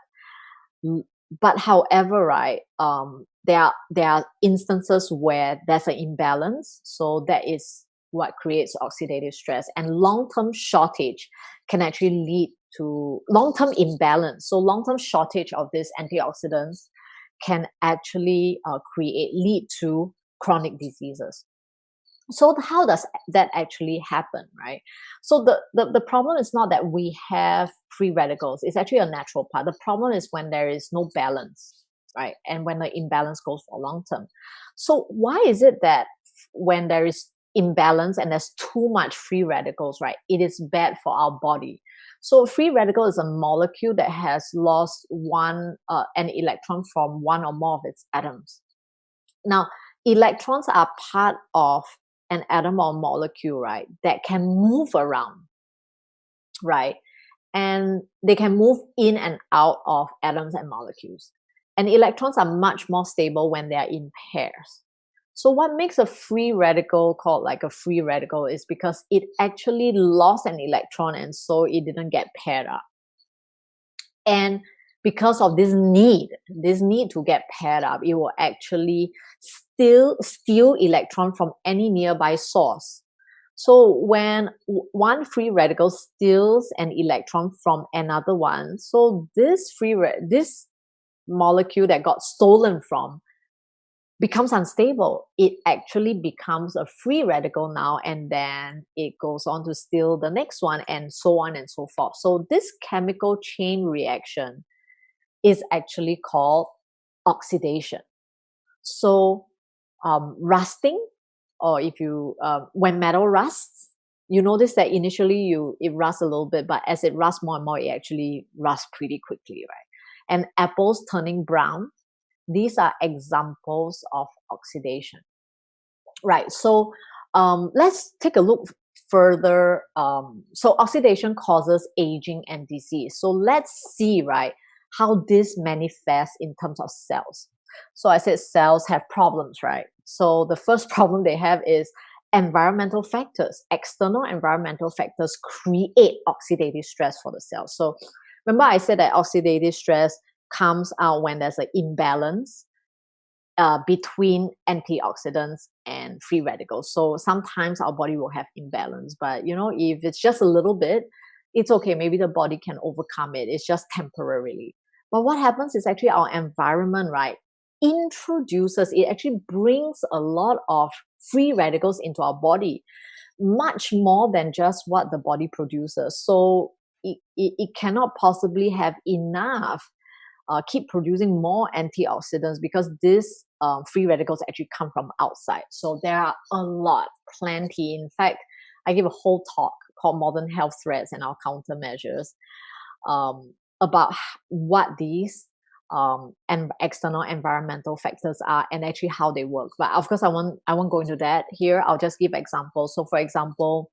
however, right, there are instances where there's an imbalance. So that is what creates oxidative stress, and long-term shortage can actually lead to long-term imbalance. So long-term shortage of these antioxidants can actually lead to chronic diseases. So how does that actually happen, right? So the problem is not that we have free radicals. It's actually a natural part. The problem is when there is no balance, right? And when the imbalance goes for long term. So why is it that when there is imbalance and there's too much free radicals, right, it is bad for our body? So free radical is a molecule that has lost an electron from one or more of its atoms. Now, electrons are part of an atom or molecule, right, that can move around, right? And they can move in and out of atoms and molecules. And electrons are much more stable when they are in pairs. So what makes a free radical called like a free radical is because it actually lost an electron, and so it didn't get paired up. And because of this need to get paired up, it will actually steal electron from any nearby source. So when one free radical steals an electron from another one, so this molecule that got stolen from becomes unstable. It actually becomes a free radical now, and then it goes on to steal the next one, and so on and so forth. So this chemical chain reaction is actually called oxidation. So rusting, or if you when metal rusts, you notice that initially it rusts a little bit, but as it rusts more and more, it actually rusts pretty quickly, right? And apples turning brown, these are examples of oxidation, right? So let's take a look further. So oxidation causes aging and disease. So let's see, right, how this manifests in terms of cells. So I said cells have problems, right? So the first problem they have is environmental factors. External environmental factors create oxidative stress for the cells. So remember I said that oxidative stress comes out when there's an imbalance between antioxidants and free radicals. So sometimes our body will have imbalance, but if it's just a little bit, it's okay. Maybe the body can overcome it. It's just temporarily. But what happens is actually our environment, right, it actually brings a lot of free radicals into our body, much more than just what the body produces. So it cannot possibly have enough keep producing more antioxidants, because these free radicals actually come from outside. So there are a lot, plenty. In fact, I give a whole talk called Modern Health Threats and Our Countermeasures about what these and external environmental factors are, and actually how they work. But of course, I won't go into that here. I'll just give examples. So for example,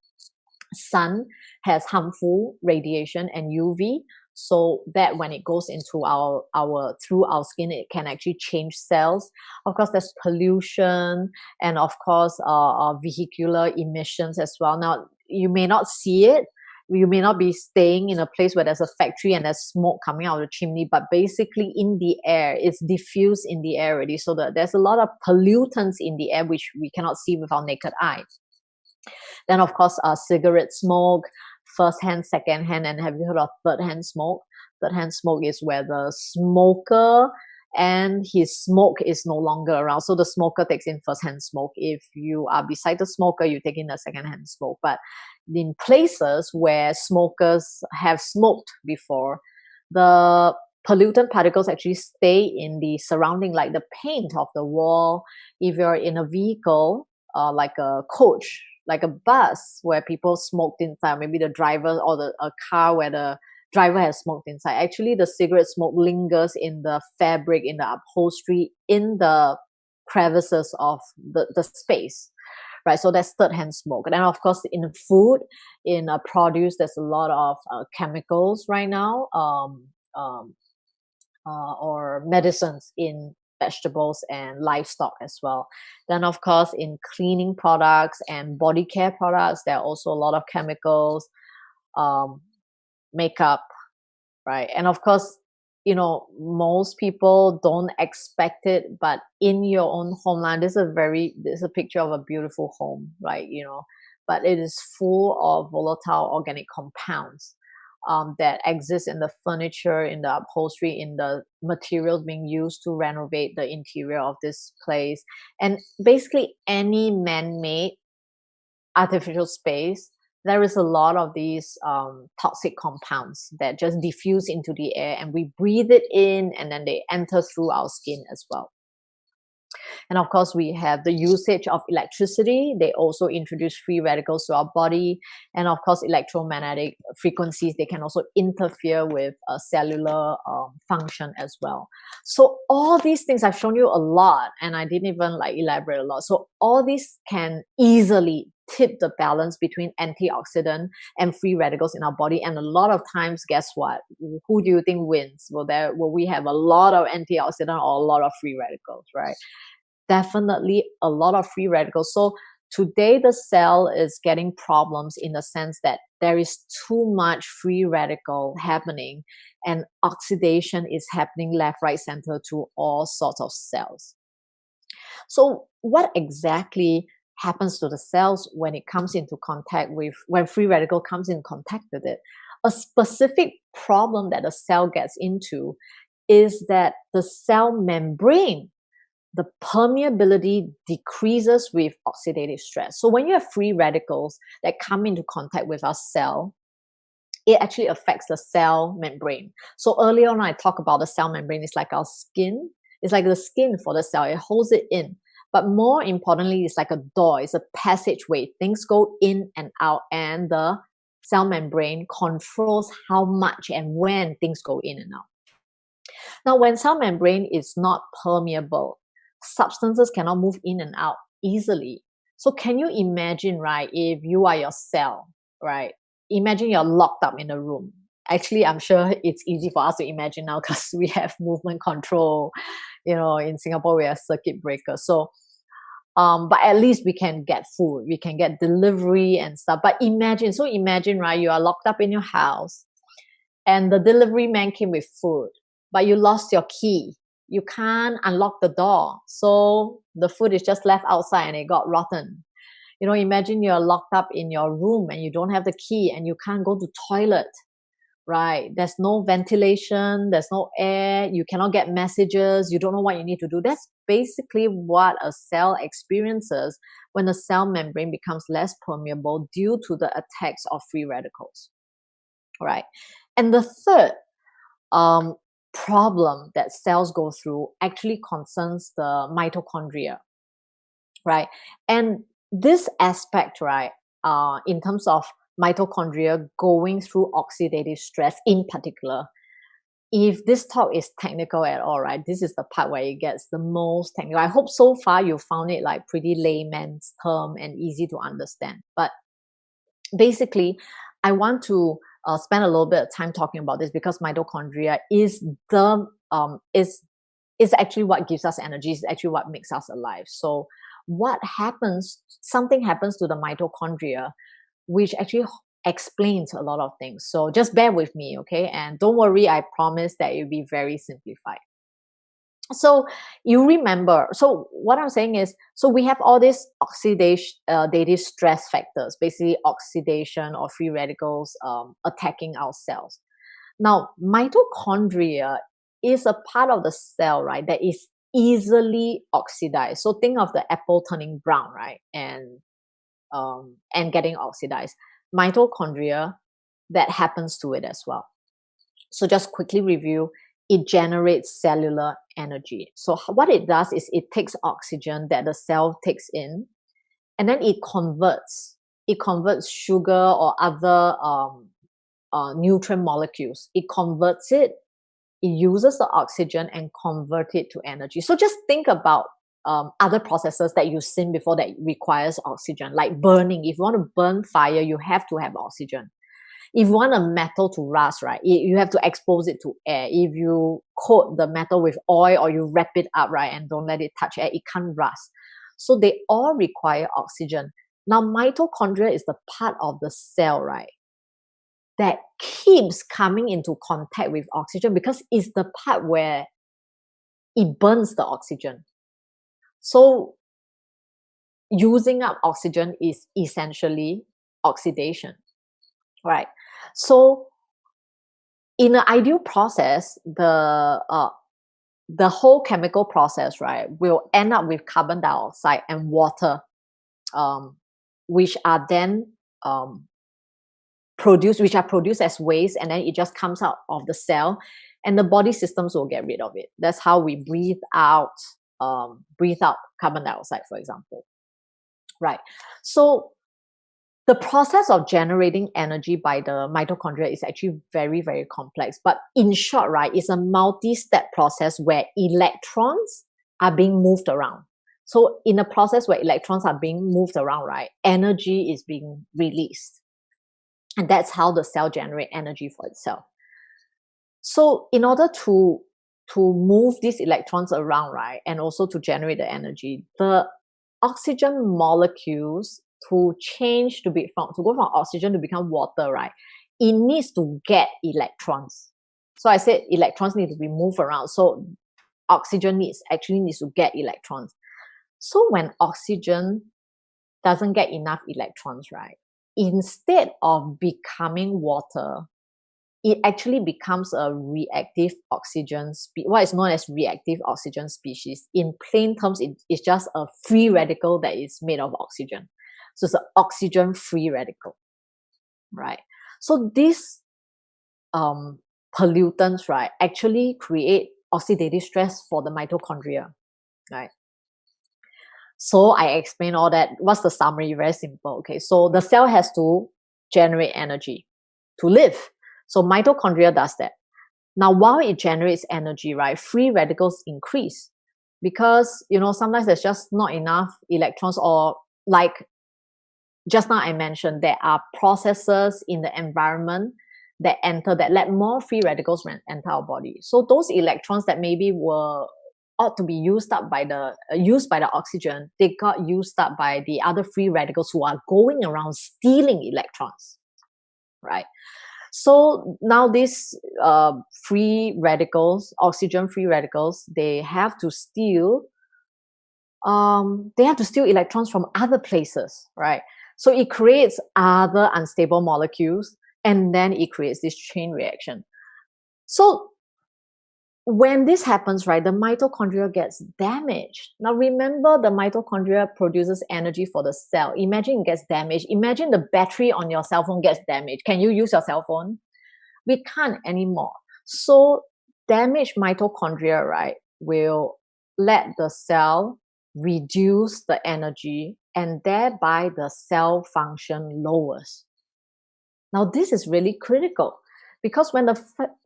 sun has harmful radiation and UV, so that when it goes into through our skin, it can actually change cells. Of course, there's pollution, and of course vehicular emissions as well. Now you may not see it, you may not be staying in a place where there's a factory and there's smoke coming out of the chimney, but basically in the air, it's diffused in the air already, so that there's a lot of pollutants in the air which we cannot see with our naked eye. Then, of course, cigarette smoke, first-hand, second-hand, and have you heard of third-hand smoke? Third-hand smoke is where the smoker and his smoke is no longer around. So the smoker takes in first-hand smoke. If you are beside the smoker, you take in the second-hand smoke. But in places where smokers have smoked before, the pollutant particles actually stay in the surrounding, like the paint of the wall. If you're in a vehicle, like a coach, like a bus where people smoked inside, maybe the driver, or a car where the driver has smoked inside, actually the cigarette smoke lingers in the fabric, in the upholstery, in the crevices of the space, right? So that's third hand smoke. And then of course in food, in produce, there's a lot of chemicals right now, um, or medicines in vegetables and livestock as well. Then of course in cleaning products and body care products, there are also a lot of chemicals, um, makeup, right? And of course, most people don't expect it, but in your own homeland, this is a picture of a beautiful home, right? But it is full of volatile organic compounds that exist in the furniture, in the upholstery, in the materials being used to renovate the interior of this place, and basically any man-made artificial space. There is a lot of these toxic compounds that just diffuse into the air, and we breathe it in, and then they enter through our skin as well. And of course, we have the usage of electricity. They also introduce free radicals to our body. And of course, electromagnetic frequencies, they can also interfere with cellular function as well. So all these things, I've shown you a lot, and I didn't even elaborate a lot. So all these can easily tip the balance between antioxidant and free radicals in our body. And a lot of times, guess what? Who do you think wins? Will we have a lot of antioxidant or a lot of free radicals, right? Definitely a lot of free radicals. So today the cell is getting problems in the sense that there is too much free radical happening, and oxidation is happening left, right, center to all sorts of cells. So what exactly happens to the cells when it comes into contact with, when free radical comes in contact with it? A specific problem that the cell gets into is that the cell membrane, the permeability decreases with oxidative stress. So when you have free radicals that come into contact with our cell, it actually affects the cell membrane. So earlier on, I talked about the cell membrane. It's like our skin. It's like the skin for the cell. It holds it in. But more importantly, it's like a door. It's a passageway. Things go in and out, and the cell membrane controls how much and when things go in and out. Now, when cell membrane is not permeable, substances cannot move in and out easily. So can you imagine, right, if you are your cell, right? Imagine you're locked up in a room. Actually, I'm sure it's easy for us to imagine now because we have movement control. In Singapore, we have circuit breakers. So, but at least we can get food, we can get delivery and stuff. But imagine, right, you are locked up in your house and the delivery man came with food, but you lost your key. You can't unlock the door. So the food is just left outside and it got rotten. Imagine you're locked up in your room and you don't have the key and you can't go to toilet, right? There's no ventilation, there's no air, you cannot get messages, you don't know what you need to do. That's basically what a cell experiences when the cell membrane becomes less permeable due to the attacks of free radicals, right? And the third problem that cells go through actually concerns the mitochondria, right? And this aspect, right, in terms of mitochondria going through oxidative stress in particular, if this talk is technical at all, right, this is the part where it gets the most technical. I hope so far you found it like pretty layman's term and easy to understand. But basically, I want to spend a little bit of time talking about this because mitochondria is actually what gives us energy. It's actually what makes us alive. So something happens to the mitochondria, which actually explains a lot of things. So just bear with me, okay? And don't worry, I promise that it'll be very simplified. So you remember, so what I'm saying is, so we have all these oxidative stress factors, basically oxidation or free radicals attacking our cells. Now, mitochondria is a part of the cell, right, that is easily oxidized. So think of the apple turning brown, right, and getting oxidized. Mitochondria, that happens to it as well. So just quickly review, it generates cellular energy. So what it does is it takes oxygen that the cell takes in, and then it converts sugar or other nutrient molecules. It converts it, it uses the oxygen and convert it to energy. So just think about other processes that you've seen before that requires oxygen, like burning. If you want to burn fire, you have to have oxygen. If you want a metal to rust, right, you have to expose it to air. If you coat the metal with oil or you wrap it up, right, and don't let it touch air, it can't rust. So they all require oxygen. Now, mitochondria is the part of the cell, right, that keeps coming into contact with oxygen because it's the part where it burns the oxygen. So using up oxygen is essentially oxidation, right? So in an ideal process, the whole chemical process, right, will end up with carbon dioxide and water, which are then which are produced as waste, and then it just comes out of the cell, and the body systems will get rid of it. That's how we breathe out carbon dioxide, for example, right? So the process of generating energy by the mitochondria is actually very, very complex. But in short, right, it's a multi-step process where electrons are being moved around. So in a process where electrons are being moved around, right, energy is being released. And that's how the cell generates energy for itself. So in order to move these electrons around, right, and also to generate the energy, the oxygen molecules to go from oxygen to become water, right, it needs to get electrons. So I said electrons need to be moved around. So oxygen needs to get electrons. So when oxygen doesn't get enough electrons, right, instead of becoming water, it actually becomes a reactive oxygen what is known as reactive oxygen species. In plain terms, it's just a free radical that is made of oxygen. So it's an oxygen free radical, right? So these pollutants, right, actually create oxidative stress for the mitochondria, right? So I explained all that. What's the summary? Very simple. Okay, so the cell has to generate energy to live. So mitochondria does that. Now, while it generates energy, right, free radicals increase because, sometimes there's just not enough electrons, or like just now I mentioned, there are processes in the environment that let more free radicals enter our body. So those electrons that maybe ought to be used by the oxygen, they got used up by the other free radicals who are going around stealing electrons, right? So now these free radicals, oxygen free radicals, they have to steal electrons from other places, right? So it creates other unstable molecules, and then it creates this chain reaction. So when this happens, right, the mitochondria gets damaged. Now remember, the mitochondria produces energy for the cell. Imagine it gets damaged. Imagine the battery on your cell phone gets damaged. Can you use your cell phone? We can't anymore. So damaged mitochondria, right, will let the cell reduce the energy, and thereby the cell function lowers. Now this is really critical, because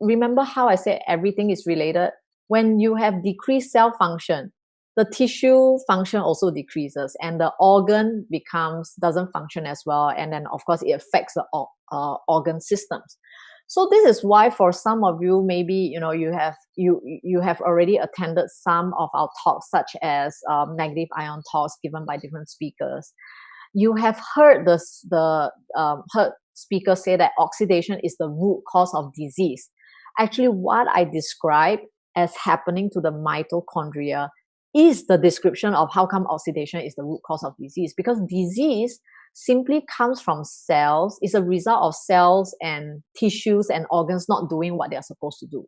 remember how I said everything is related? When you have decreased cell function, the tissue function also decreases, and the organ doesn't function as well, and then of course it affects the organ systems. So this is why for some of you, maybe you have already attended some of our talks, such as negative ion talks given by different speakers. You have heard heard speakers say that oxidation is the root cause of disease. Actually, what I describe as happening to the mitochondria is the description of how come oxidation is the root cause of disease. Because disease simply comes from cells, is a result of cells and tissues and organs not doing what they're supposed to do,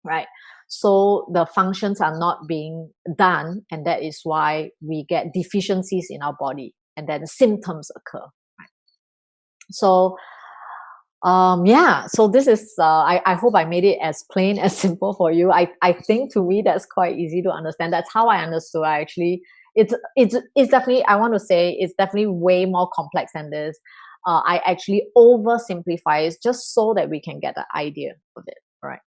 right? So the functions are not being done, and that is why we get deficiencies in our body, and then symptoms occur, right? So so this is I hope I made it as plain as simple for you. I think to me that's quite easy to understand. That's how I understood. It's definitely, I want to say, it's definitely way more complex than this. I actually oversimplify it just so that we can get the idea of it, right?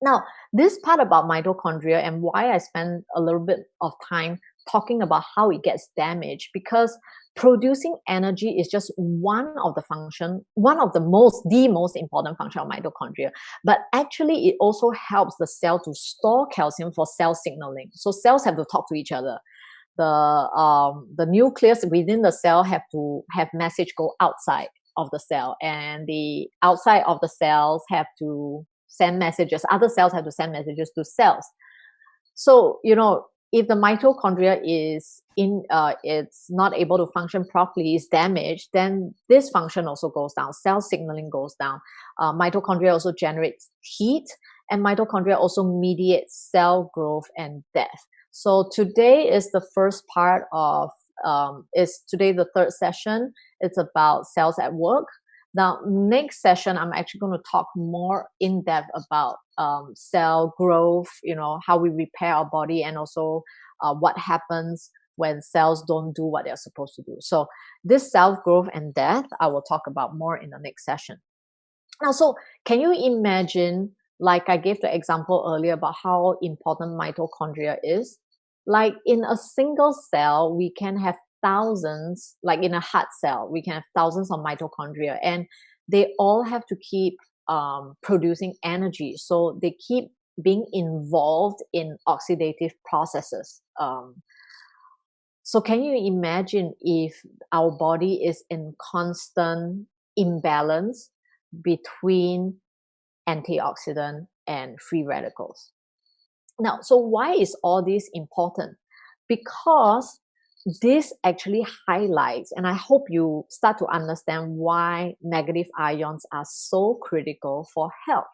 Now, this part about mitochondria and why I spend a little bit of time talking about how it gets damaged, because producing energy is just one of the function, one of the most important function of mitochondria. But actually, it also helps the cell to store calcium for cell signaling. So cells have to talk to each other. The nucleus within the cell have to have message go outside of the cell, and the outside of the cells have to send messages. Other cells have to send messages to cells. So if the mitochondria is it's not able to function properly, is damaged, then this function also goes down. Cell signaling goes down. Mitochondria also generates heat, and mitochondria also mediates cell growth and death. So today is the first part of is today the third session. It's about cells at work. Now, next session, I'm actually going to talk more in depth about cell growth, how we repair our body, and also what happens when cells don't do what they're supposed to do. So this cell growth and death, I will talk about more in the next session. Now, so can you imagine, like I gave the example earlier about how important mitochondria is? Like in a single cell, we can have thousands, like in a heart cell, we can have thousands of mitochondria, and they all have to keep producing energy. So they keep being involved in oxidative processes. So can you imagine if our body is in constant imbalance between antioxidant and free radicals? Now, so why is all this important? Because this actually highlights, and I hope you start to understand why negative ions are so critical for health.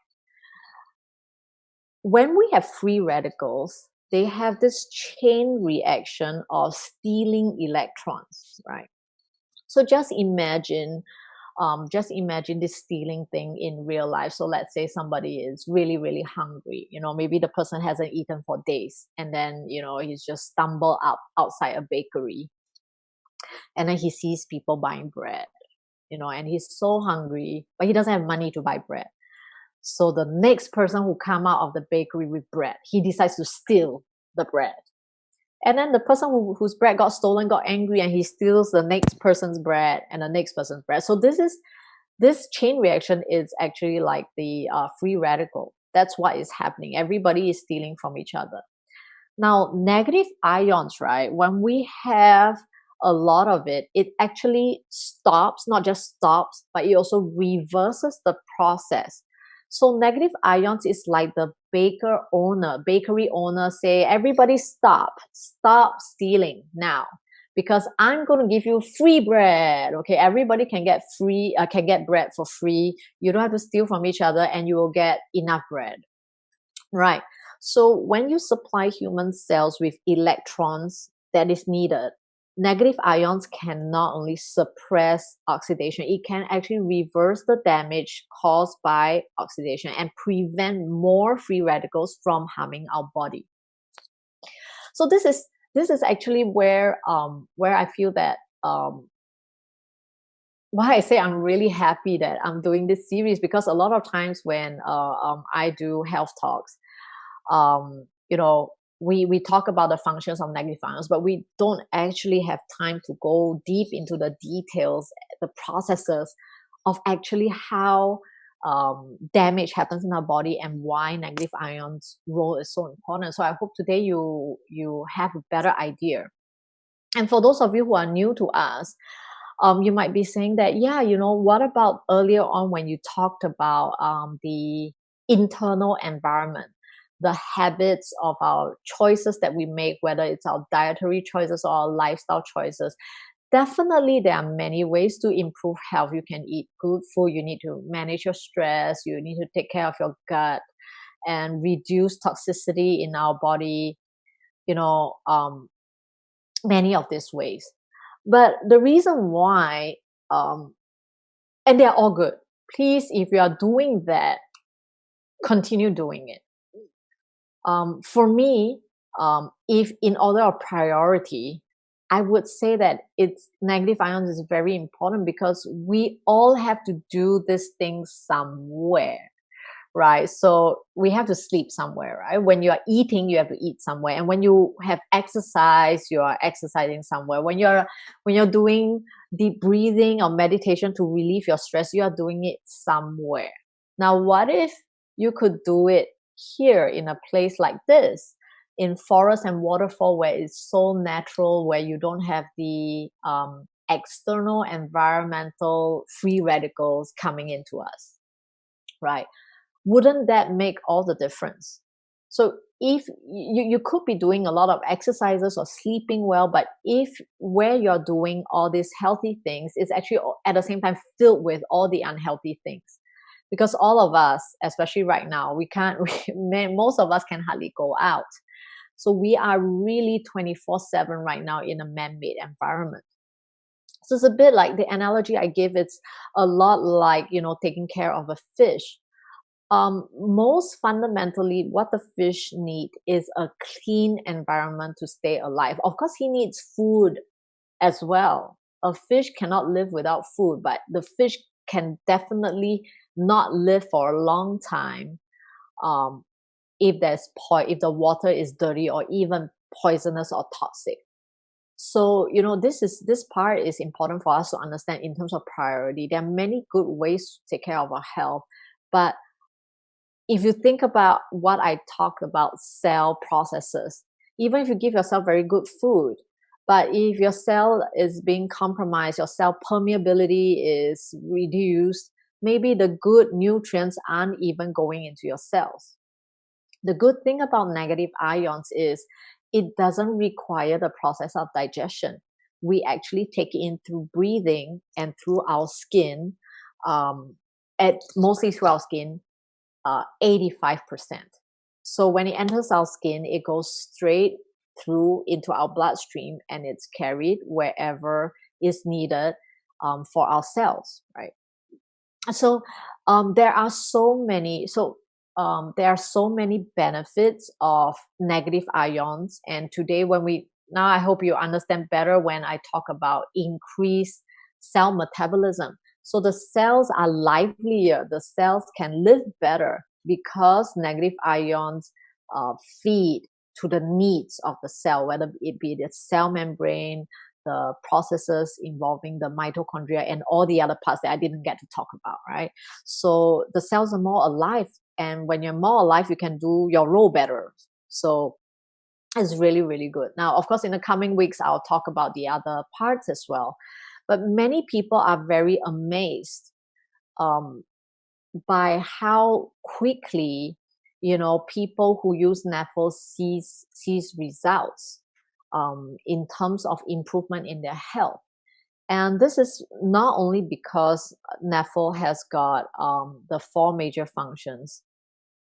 When we have free radicals, they have this chain reaction of stealing electrons, right? So just imagine this stealing thing in real life. So let's say somebody is really, really hungry. Maybe the person hasn't eaten for days, and then he's just stumbled up outside a bakery, and then he sees people buying bread. And he's so hungry, but he doesn't have money to buy bread. So the next person who come out of the bakery with bread, he decides to steal the bread. And then the person whose bread got stolen got angry, and he steals the next person's bread and the next person's bread. So this chain reaction is actually like the free radical. That's what is happening. Everybody is stealing from each other. Now, negative ions, right? When we have a lot of it, it actually stops, not just stops, but it also reverses the process. So negative ions is like the bakery owner say, everybody stop stealing now, because I'm going to give you free bread. Okay, everybody can get bread for free. You don't have to steal from each other, and you will get enough bread, right? So when you supply human cells with electrons that is needed, negative ions can not only suppress oxidation, it can actually reverse the damage caused by oxidation and prevent more free radicals from harming our body. So this is actually where I feel that why I say I'm really happy that I'm doing this series, because a lot of times when I do health talks, we talk about the functions of negative ions, but we don't actually have time to go deep into the details, the processes of actually how damage happens in our body and why negative ions role is so important. So I hope today you have a better idea. And for those of you who are new to us, you might be saying that, yeah, what about earlier on when you talked about the internal environment, the habits of our choices that we make, whether it's our dietary choices or our lifestyle choices? Definitely, there are many ways to improve health. You can eat good food. You need to manage your stress. You need to take care of your gut and reduce toxicity in our body. Many of these ways. But the reason why, and they're all good. Please, if you are doing that, continue doing it. For me, if in order of priority, I would say that negative ions is very important, because we all have to do this thing somewhere, right? So we have to sleep somewhere, right? When you are eating, you have to eat somewhere, and when you have exercise, you are exercising somewhere. When you're doing deep breathing or meditation to relieve your stress, you are doing it somewhere. Now, what if you could do it here in a place like this, in forest and waterfall, where it's so natural, where you don't have the external environmental free radicals coming into us, right? Wouldn't that make all the difference? So if you could be doing a lot of exercises or sleeping well, but if where you're doing all these healthy things is actually at the same time filled with all the unhealthy things, because all of us, especially right now, we can't most of us can hardly go out, so we are really 24/7 right now in a man-made environment. So it's a bit like the analogy I give, it's a lot like, taking care of a fish. Most fundamentally, what the fish need is a clean environment to stay alive. Of course, he needs food as well. A fish cannot live without food, but the fish can definitely not live for a long time um, if if the water is dirty or even poisonous or toxic. So this part is important for us to understand in terms of priority. There are many good ways to take care of our health, but if you think about what I talked about, cell processes, even if you give yourself very good food, but if your cell is being compromised, your cell permeability is reduced, maybe the good nutrients aren't even going into your cells. The good thing about negative ions is it doesn't require the process of digestion. We actually take it in through breathing and through our skin, mostly through our skin, 85%. So when it enters our skin, it goes straight through into our bloodstream and it's carried wherever is needed for our cells, right? So there are so many. There are so many benefits of negative ions, and today now I hope you understand better when I talk about increased cell metabolism. So the cells are livelier, the cells can live better because negative ions feed to the needs of the cell, whether it be the cell membrane, the processes involving the mitochondria, and all the other parts that I didn't get to talk about, right? So the cells are more alive, and when you're more alive, you can do your role better. So it's really, really good. Now, of course, in the coming weeks, I'll talk about the other parts as well. But many people are very amazed by how quickly, people who use NAFL sees results in terms of improvement in their health. And this is not only because NAFL has got the 4 major functions.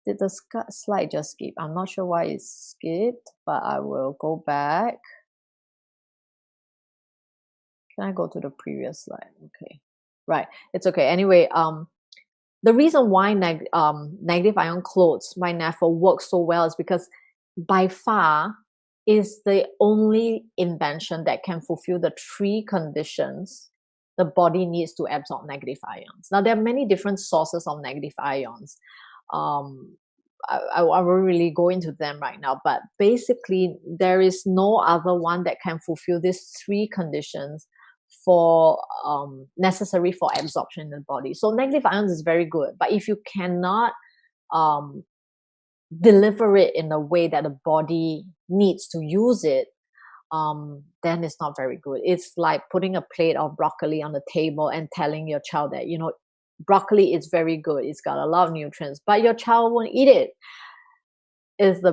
Did the slide just skip? I'm not sure why it skipped, but I will go back. Can I go to the previous slide? Okay, right. It's okay. Anyway, the reason why negative ion clothes by NAFL works so well is because by far is the only invention that can fulfill the 3 conditions the body needs to absorb negative ions. Now, there are many different sources of negative ions. I won't really go into them right now, but basically there is no other one that can fulfill these 3 conditions for necessary for absorption in the body. So negative ions is very good, but if you cannot deliver it in a way that the body needs to use it, then it's not very good. It's like putting a plate of broccoli on the table and telling your child that, broccoli is very good, it's got a lot of nutrients, but your child won't eat it. Does the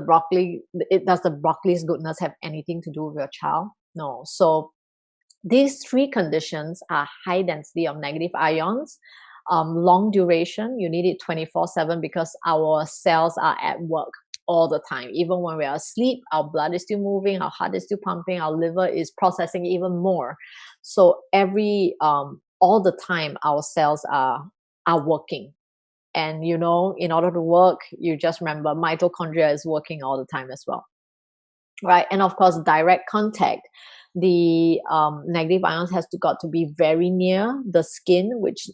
broccoli's goodness have anything to do with your child? No. So these 3 conditions are high density of negative ions, long duration, you need it 24/7 because our cells are at work all the time. Even when we are asleep, our blood is still moving, our heart is still pumping, our liver is processing even more. So all the time our cells are working. And in order to work, you just remember mitochondria is working all the time as well, right? And of course, direct contact. the negative ions has got to be very near the skin, which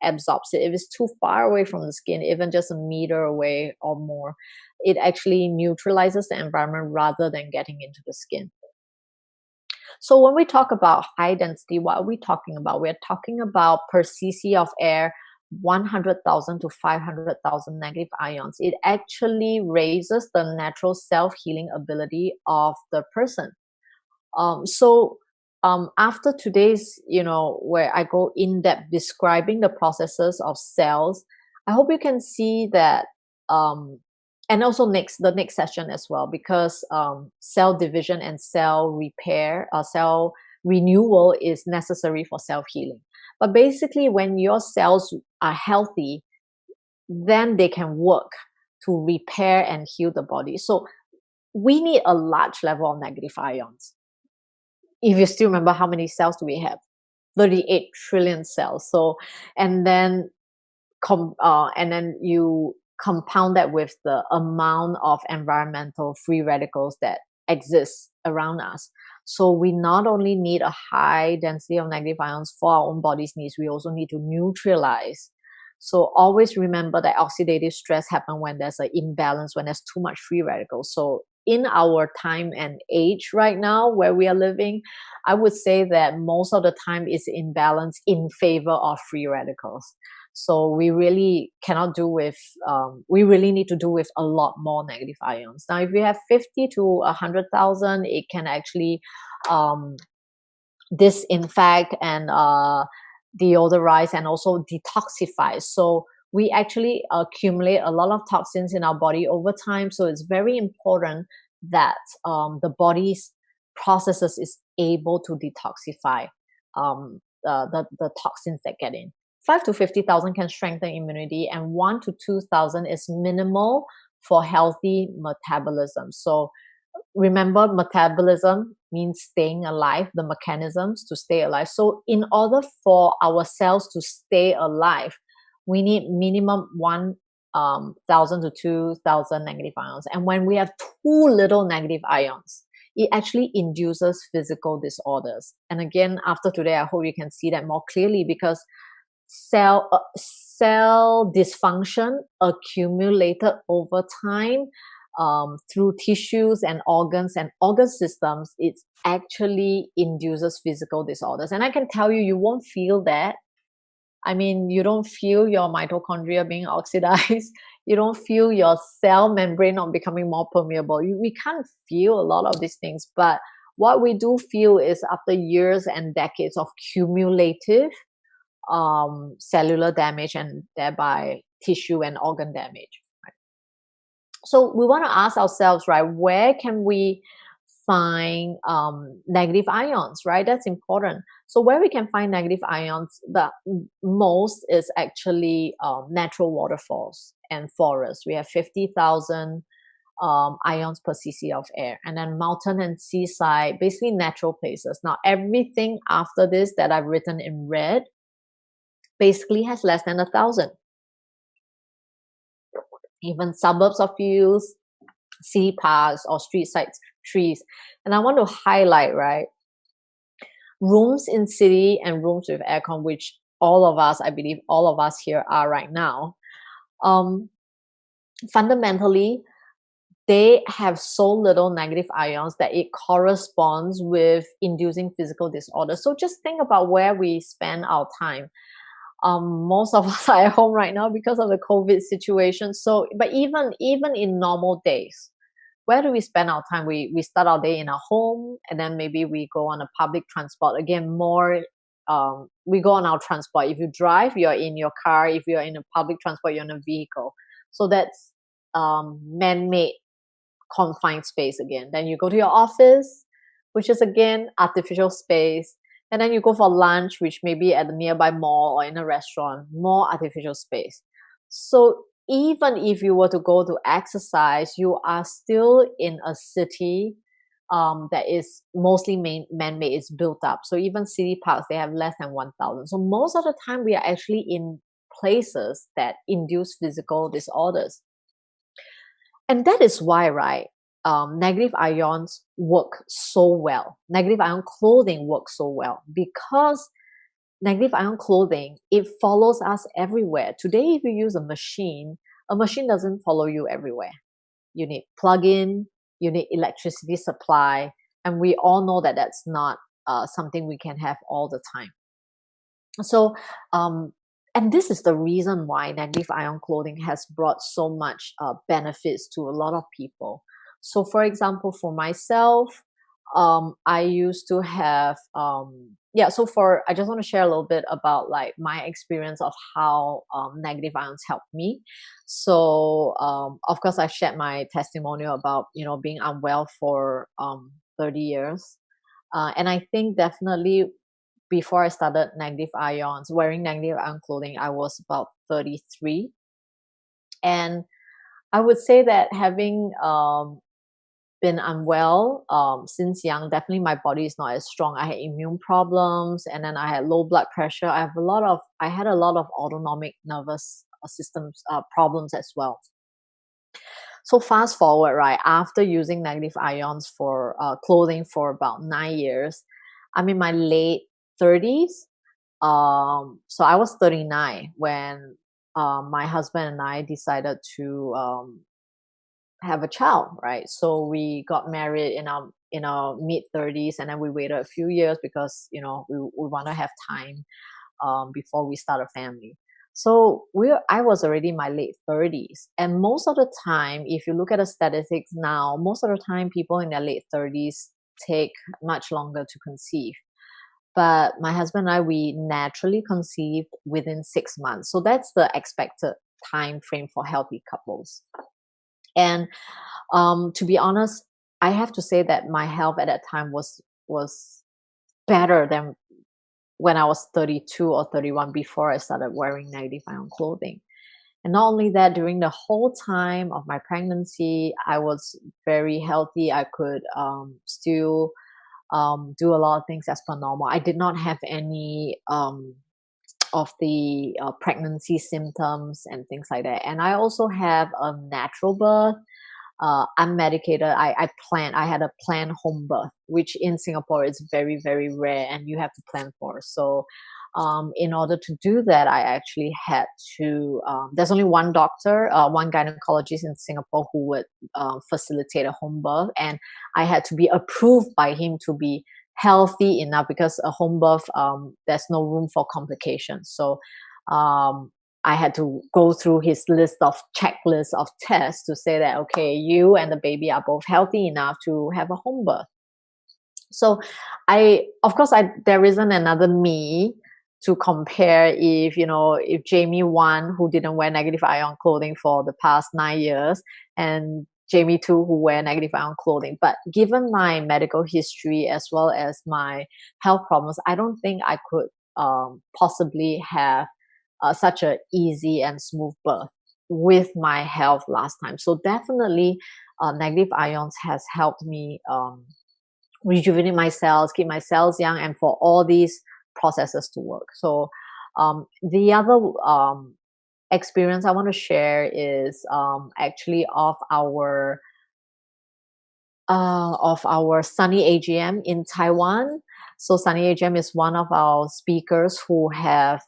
absorbs it. If it's too far away from the skin, even just a meter away or more, it actually neutralizes the environment rather than getting into the skin. So when we talk about high density, what are we talking about? We're talking about per cc of air, 100,000 to 500,000 negative ions. It actually raises the natural self-healing ability of the person. After today's, where I go in depth describing the processes of cells, I hope you can see that, and also the next session as well, because cell division and cell repair, cell renewal is necessary for self healing. But basically, when your cells are healthy, then they can work to repair and heal the body. So we need a large level of negative ions. If you still remember, how many cells do we have? 38 trillion cells. So, and then you compound that with the amount of environmental free radicals that exist around us. So we not only need a high density of negative ions for our own body's needs, we also need to neutralize. So always remember that oxidative stress happens when there's an imbalance, when there's too much free radicals. So in our time and age right now where we are living, I would say that most of the time is imbalance in favor of free radicals. So we really cannot do with, we really need to do with a lot more negative ions. Now, if we have 50 to 100,000, it can actually disinfect and deodorize and also detoxify. So we actually accumulate a lot of toxins in our body over time. So it's very important that the body's processes is able to detoxify the toxins that get in. 5 to 50,000 can strengthen immunity, and 1 to 2,000 is minimal for healthy metabolism. So remember, metabolism means staying alive, the mechanisms to stay alive. So in order for our cells to stay alive, we need minimum 1,000 to 2,000 negative ions. And when we have too little negative ions, it actually induces physical disorders. And again, after today, I hope you can see that more clearly, because cell dysfunction accumulated over time through tissues and organ systems, it actually induces physical disorders. And I can tell you, you won't feel that. I mean, you don't feel your mitochondria being oxidized. You don't feel your cell membrane not becoming more permeable. We can't feel a lot of these things. But what we do feel is, after years and decades of cumulative cellular damage and thereby tissue and organ damage. Right? So we want to ask ourselves, right, where can we find negative ions, right? That's important. So where we can find negative ions, the most is actually natural waterfalls and forests. We have 50,000 ions per cc of air, and then mountain and seaside, basically natural places. Now, everything after this that I've written in red basically has less than 1,000. Even suburbs of fields, city parks, or street side trees. And I want to highlight, right, rooms in city and rooms with aircon, which all of us, I believe all of us here are right now. Fundamentally, they have so little negative ions that it corresponds with inducing physical disorders. So just think about where we spend our time. Most of us are at home right now because of the COVID situation. So, but even in normal days, where do we spend our time? We start our day in our home, and then maybe we go on a public transport. Again, we go on our transport. If you drive, you're in your car. If you're in a public transport, you're in a vehicle. So that's man-made confined space again. Then you go to your office, which is again artificial space. And then you go for lunch, which may be at the nearby mall or in a restaurant, more artificial space. So even if you were to go to exercise, you are still in a city that is mostly man-made, it's built up. So even city parks, they have less than 1,000. So most of the time, we are actually in places that induce physical disorders. And that is why, right, negative ions work so well. Negative ion clothing works so well because negative ion clothing, it follows us everywhere. Today, if you use a machine doesn't follow you everywhere. You need plug-in, you need electricity supply, and we all know that that's not something we can have all the time. So, and this is the reason why negative ion clothing has brought so much benefits to a lot of people. So, for example, for myself, I used to have so for I just want to share a little bit about like my experience of how negative ions helped me. So of course I shared my testimonial about being unwell for 30 years, and I think definitely before I started negative ions, wearing negative ion clothing, I was about 33. And I would say that having been unwell since young, definitely my body is not as strong. I had immune problems, and then I had low blood pressure. I had a lot of autonomic nervous systems problems as well. So fast forward, right, after using negative ions for clothing for about 9 years, I'm in my late 30s. So I was 39 when my husband and I decided to have a child, right? So we got married in our mid 30s, and then we waited a few years because we want to have time before we start a family. So I was already in my late 30s, and most of the time, if you look at the statistics now, most of the time people in their late 30s take much longer to conceive. But my husband and I, we naturally conceived within 6 months. So that's the expected time frame for healthy couples. And to be honest, I have to say that my health at that time was better than when I was 32 or 31 before I started wearing negative ion clothing. And not only that, during the whole time of my pregnancy, I was very healthy. I could still do a lot of things as per normal. I did not have any of the pregnancy symptoms and things like that. And I also have a natural birth, unmedicated. I had a planned home birth, which in Singapore is very, very rare and you have to plan for. So in order to do that, I actually had to, there's only one doctor, one gynecologist in Singapore who would facilitate a home birth. And I had to be approved by him to be healthy enough, because a home birth, there's no room for complications. So I had to go through his checklist of tests to say that, okay, you and the baby are both healthy enough to have a home birth. So of course, there isn't another me to compare if Jamie 1, who didn't wear negative ion clothing for the past 9 years, and Jamie 2, who wear negative ion clothing. But given my medical history as well as my health problems, I don't think I could possibly have such a easy and smooth birth with my health last time. So definitely negative ions has helped me rejuvenate my cells, keep my cells young, and for all these processes to work. So the other experience I want to share is actually of our Sunny AGM in Taiwan. So Sunny AGM is one of our speakers who have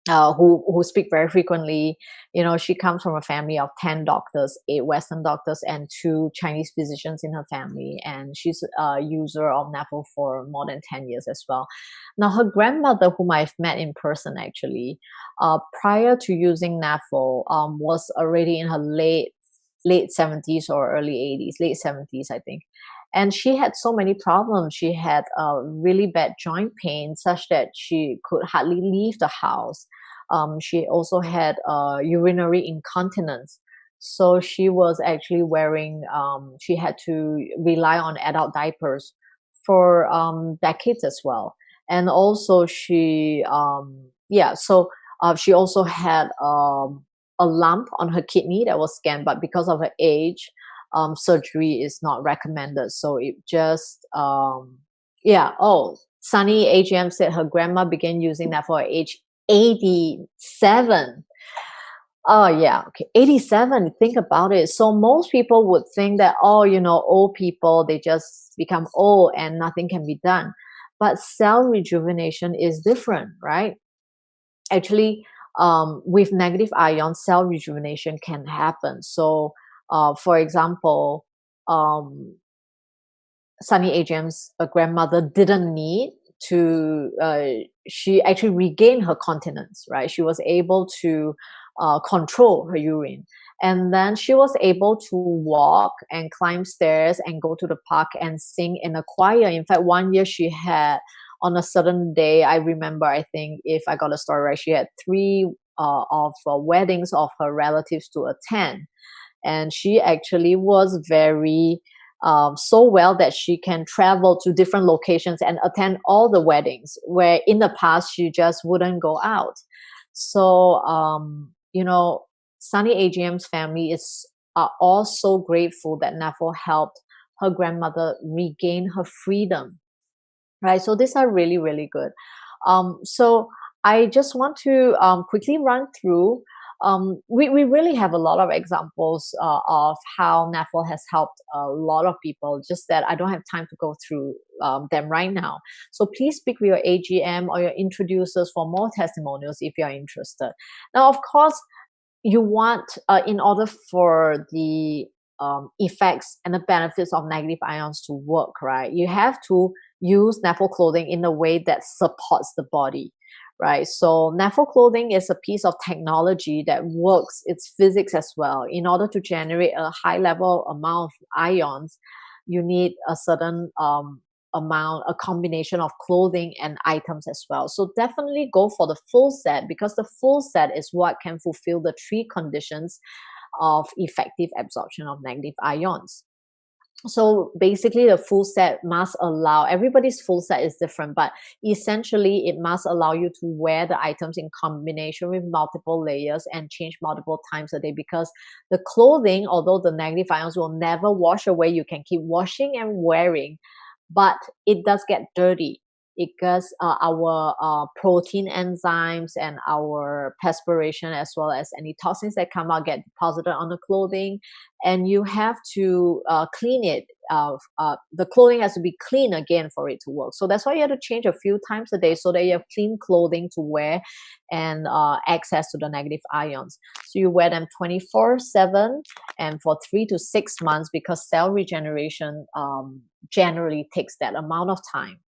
who speak very frequently. She comes from a family of 10 doctors, 8 Western doctors, and 2 Chinese physicians in her family. And she's a user of NAFL for more than 10 years as well. Now, her grandmother, whom I've met in person actually, prior to using NAFL, was already in her late 70s or early 80s, late 70s, I think. And she had so many problems. She had really bad joint pain, such that she could hardly leave the house. She also had urinary incontinence. So she was actually she had to rely on adult diapers for decades as well. And also she also had a lump on her kidney that was scanned, but because of her age, surgery is not recommended. So it just Sunny AGM said her grandma began using that for age 87. Oh, yeah. Okay. 87. Think about it. So most people would think that, oh, old people, they just become old and nothing can be done. But cell rejuvenation is different, right? Actually, with negative ions, cell rejuvenation can happen. So, for example, um, Sunny Adrian's grandmother didn't need to, she actually regained her continence, right? She was able to control her urine. And then she was able to walk and climb stairs and go to the park and sing in a choir. In fact, one year she had, on a certain day, I remember, I think, if I got the story right, she had three of weddings of her relatives to attend, and she actually was very so well that she can travel to different locations and attend all the weddings where in the past she just wouldn't go out. So Sunny AGM's family is are all so grateful that Nafo helped her grandmother regain her freedom, right? So these are really, really good. So I just want to quickly run through. We really have a lot of examples of how NAFL has helped a lot of people, just that I don't have time to go through them right now. So please speak with your AGM or your introducers for more testimonials if you're interested. Now, of course, you want, in order for the effects and the benefits of negative ions to work, right? You have to use NAFO clothing in a way that supports the body, right? So NAFO clothing is a piece of technology that works its physics as well. In order to generate a high level amount of ions, you need a certain amount, a combination of clothing and items as well. So definitely go for the full set, because the full set is what can fulfill the three conditions of effective absorption of negative ions. So basically, the full set must allow, everybody's full set is different, but essentially it must allow you to wear the items in combination with multiple layers and change multiple times a day, because the clothing, although the negative ions will never wash away, you can keep washing and wearing, but it does get dirty because our protein enzymes and our perspiration, as well as any toxins that come out, get deposited on the clothing, and you have to clean it. The clothing has to be clean again for it to work. So that's why you have to change a few times a day, so that you have clean clothing to wear and access to the negative ions. So you wear them 24/7 and for 3 to 6 months, because cell regeneration generally takes that amount of time.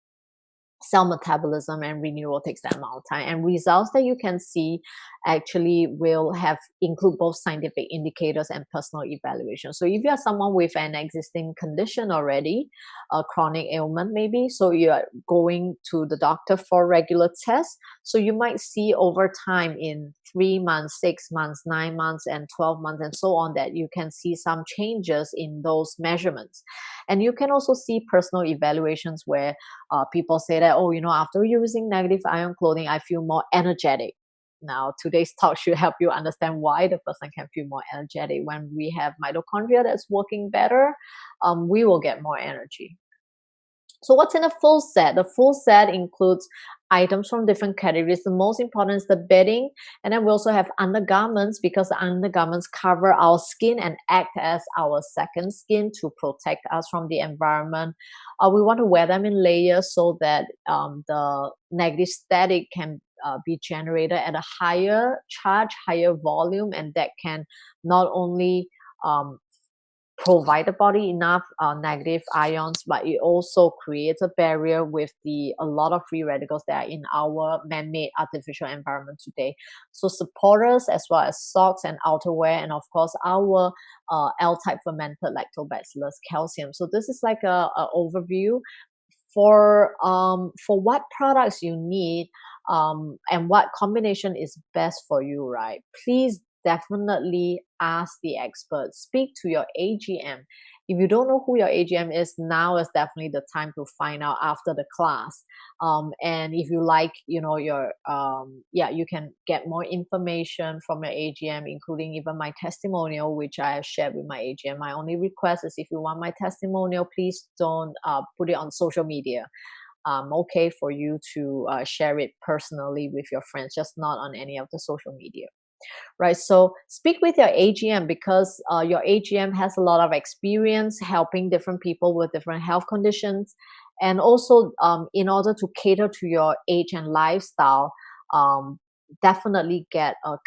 Cell metabolism and renewal takes that amount of time, and results that you can see actually will have include both scientific indicators and personal evaluation. So if you are someone with an existing condition already, a chronic ailment maybe, so you are going to the doctor for regular tests, so you might see over time, in 3 months, 6 months, 9 months, and 12 months, and so on, that you can see some changes in those measurements. And you can also see personal evaluations where people say that, oh, after using negative ion clothing, I feel more energetic. Now, today's talk should help you understand why the person can feel more energetic. When we have mitochondria that's working better, we will get more energy. So what's in a full set? The full set includes items from different categories. The most important is the bedding, and then we also have undergarments, because the undergarments cover our skin and act as our second skin to protect us from the environment. We want to wear them in layers so that the negative static can be generated at a higher charge, higher volume, and that can not only um, provide the body enough negative ions, but it also creates a barrier with a lot of free radicals that are in our man-made artificial environment today. So supporters, as well as socks and outerwear, and of course our L-type fermented lactobacillus calcium. So this is like a overview for what products you need, and what combination is best for you, right? Please definitely ask the experts. Speak to your AGM. If you don't know who your AGM is, now is definitely the time to find out after the class. And if you like, you can get more information from your AGM, including even my testimonial, which I have shared with my AGM. My only request is, if you want my testimonial, please don't put it on social media. Okay for you to share it personally with your friends, just not on any of the social media. right? So speak with your AGM, because your AGM has a lot of experience helping different people with different health conditions. And also, in order to cater to your age and lifestyle, um, definitely get a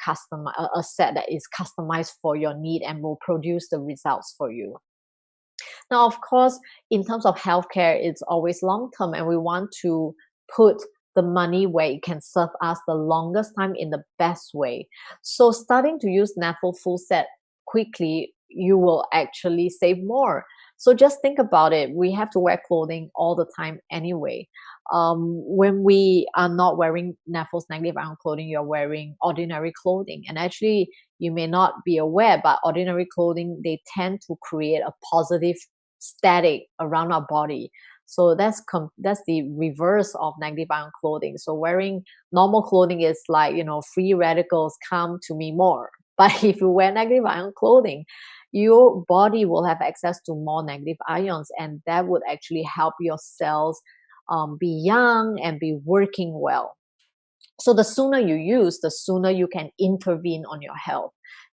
set that is customized for your need and will produce the results for you. Now, of course, in terms of healthcare, it's always long term, and we want to put the money where it can serve us the longest time in the best way. So, starting to use NAFL full set quickly, you will actually save more. So, just think about it. We have to wear clothing all the time anyway. When we are not wearing NAFL's negative ion clothing, you're wearing ordinary clothing. And actually, you may not be aware, but ordinary clothing, they tend to create a positive static around our body. So that's the reverse of negative ion clothing. So wearing normal clothing is like, free radicals come to me more. But if you wear negative ion clothing, your body will have access to more negative ions, and that would actually help your cells be young and be working well. So the sooner you use, the sooner you can intervene on your health,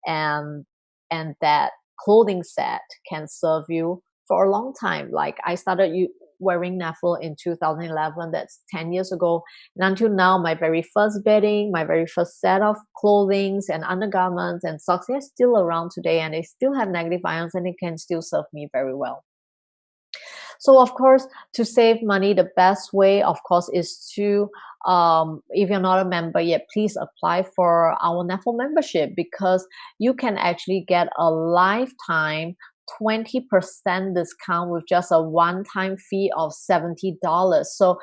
and that clothing set can serve you for a long time. Like I started wearing NAFL in 2011, that's 10 years ago, and until now my very first bedding, my very first set of clothings and undergarments and socks, they're still around today, and they still have negative ions, and it can still serve me very well. So of course, to save money, the best way, of course, is to, if you're not a member yet, please apply for our NAFL membership, because you can actually get a lifetime 20% discount with just a one-time fee of $70. So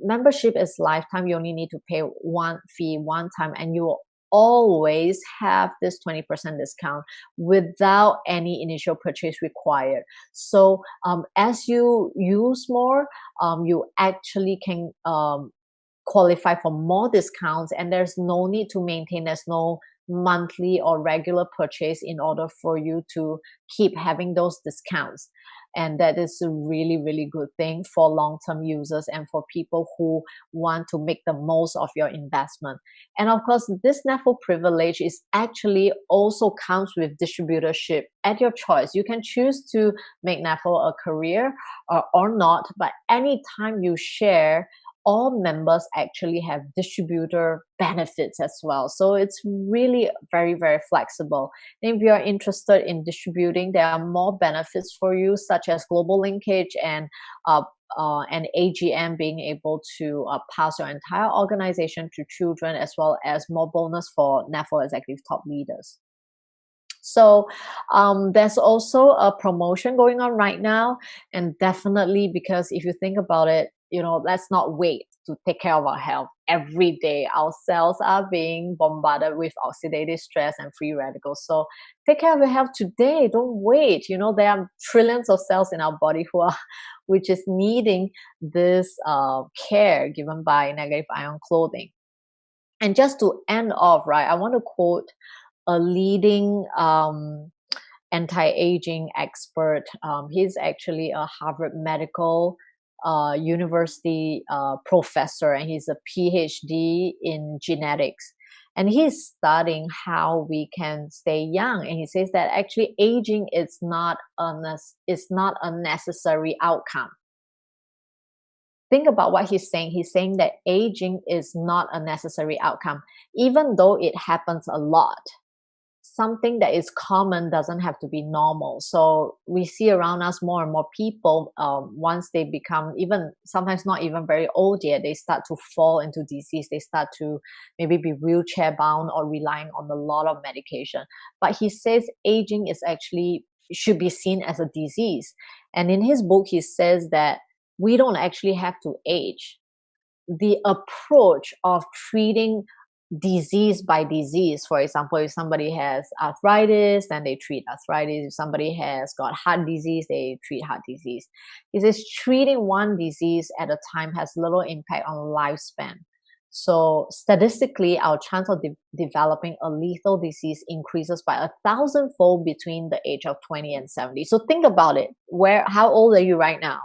membership is lifetime. You only need to pay one fee one time, and you will always have this 20% discount without any initial purchase required. So as you use more, you actually can qualify for more discounts, and there's no need to maintain, there's no monthly or regular purchase in order for you to keep having those discounts. And that is a really, really good thing for long-term users and for people who want to make the most of your investment. And of course, this NAFL privilege is actually also comes with distributorship at your choice. You can choose to make NAFL a career or not, but anytime you share, all members actually have distributor benefits as well. So it's really very, very flexible. And if you're interested in distributing, there are more benefits for you, such as global linkage and AGM being able to pass your entire organization to children, as well as more bonus for NAFL executive top leaders. So there's also a promotion going on right now, and definitely, because if you think about it, let's not wait to take care of our health. Every day our cells are being bombarded with oxidative stress and free radicals. So take care of your health today. Don't wait. There are trillions of cells in our body which is needing this care given by negative ion clothing. And just to end off, right, I want to quote a leading anti-aging expert. He's actually a Harvard Medical University professor, and he's a PhD in genetics. And he's studying how we can stay young. And he says that actually aging is not a necessary outcome. Think about what he's saying. He's saying that aging is not a necessary outcome, even though it happens a lot. Something that is common doesn't have to be normal. So we see around us more and more people, once they become even sometimes not even very old yet, they start to fall into disease. They start to maybe be wheelchair bound or relying on a lot of medication. But he says aging is actually should be seen as a disease. And in his book, he says that we don't actually have to age. The approach of treating disease by disease, for example, if somebody has arthritis, then they treat arthritis. If somebody has got heart disease, they treat heart disease. He says treating one disease at a time has little impact on lifespan. So statistically, our chance of developing a lethal disease increases by 1,000-fold between the age of 20 and 70. So think about it. How old are you right now?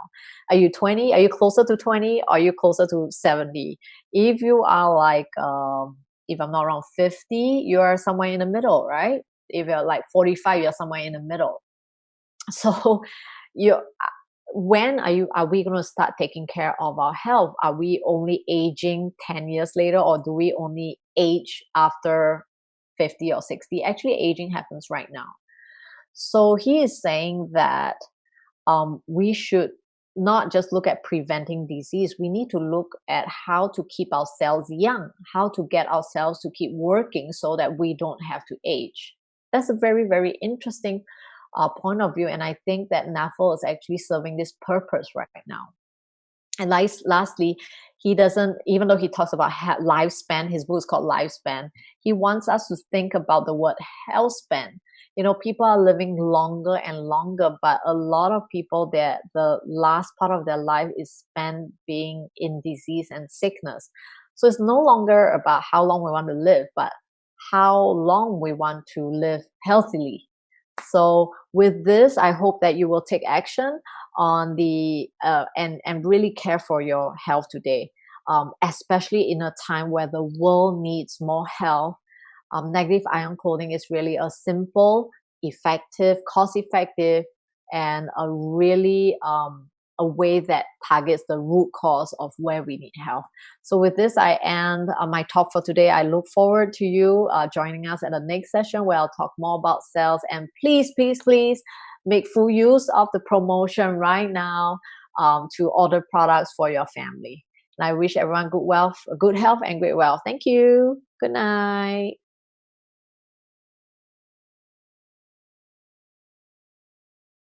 Are you 20? Are you closer to 20? Or are you closer to 70? If you are like if I'm not wrong, 50, you're somewhere in the middle, right? If you're like 45, you're somewhere in the middle. So you when are we going to start taking care of our health? Are we only aging 10 years later, or do we only age after 50 or 60? Actually, aging happens right now. So he is saying that we should not just look at preventing disease. We need to look at how to keep ourselves young, how to get ourselves to keep working so that we don't have to age. That's a very, very interesting point of view. And I think that NAFL is actually serving this purpose right now. And lastly, he doesn't, even though he talks about lifespan, his book is called Lifespan, he wants us to think about the word health span. You know, people are living longer and longer, but a lot of people, the last part of their life is spent being in disease and sickness. So it's no longer about how long we want to live, but how long we want to live healthily. So with this, I hope that you will take action on the and really care for your health today, especially in a time where the world needs more health. Negative ion clothing is really a simple, effective, cost-effective, and a really a way that targets the root cause of where we need help. So with this, I end my talk for today. I look forward to you joining us at the next session where I'll talk more about cells. And please, please, please make full use of the promotion right now to order products for your family. And I wish everyone good health and great wealth. Thank you. Good night.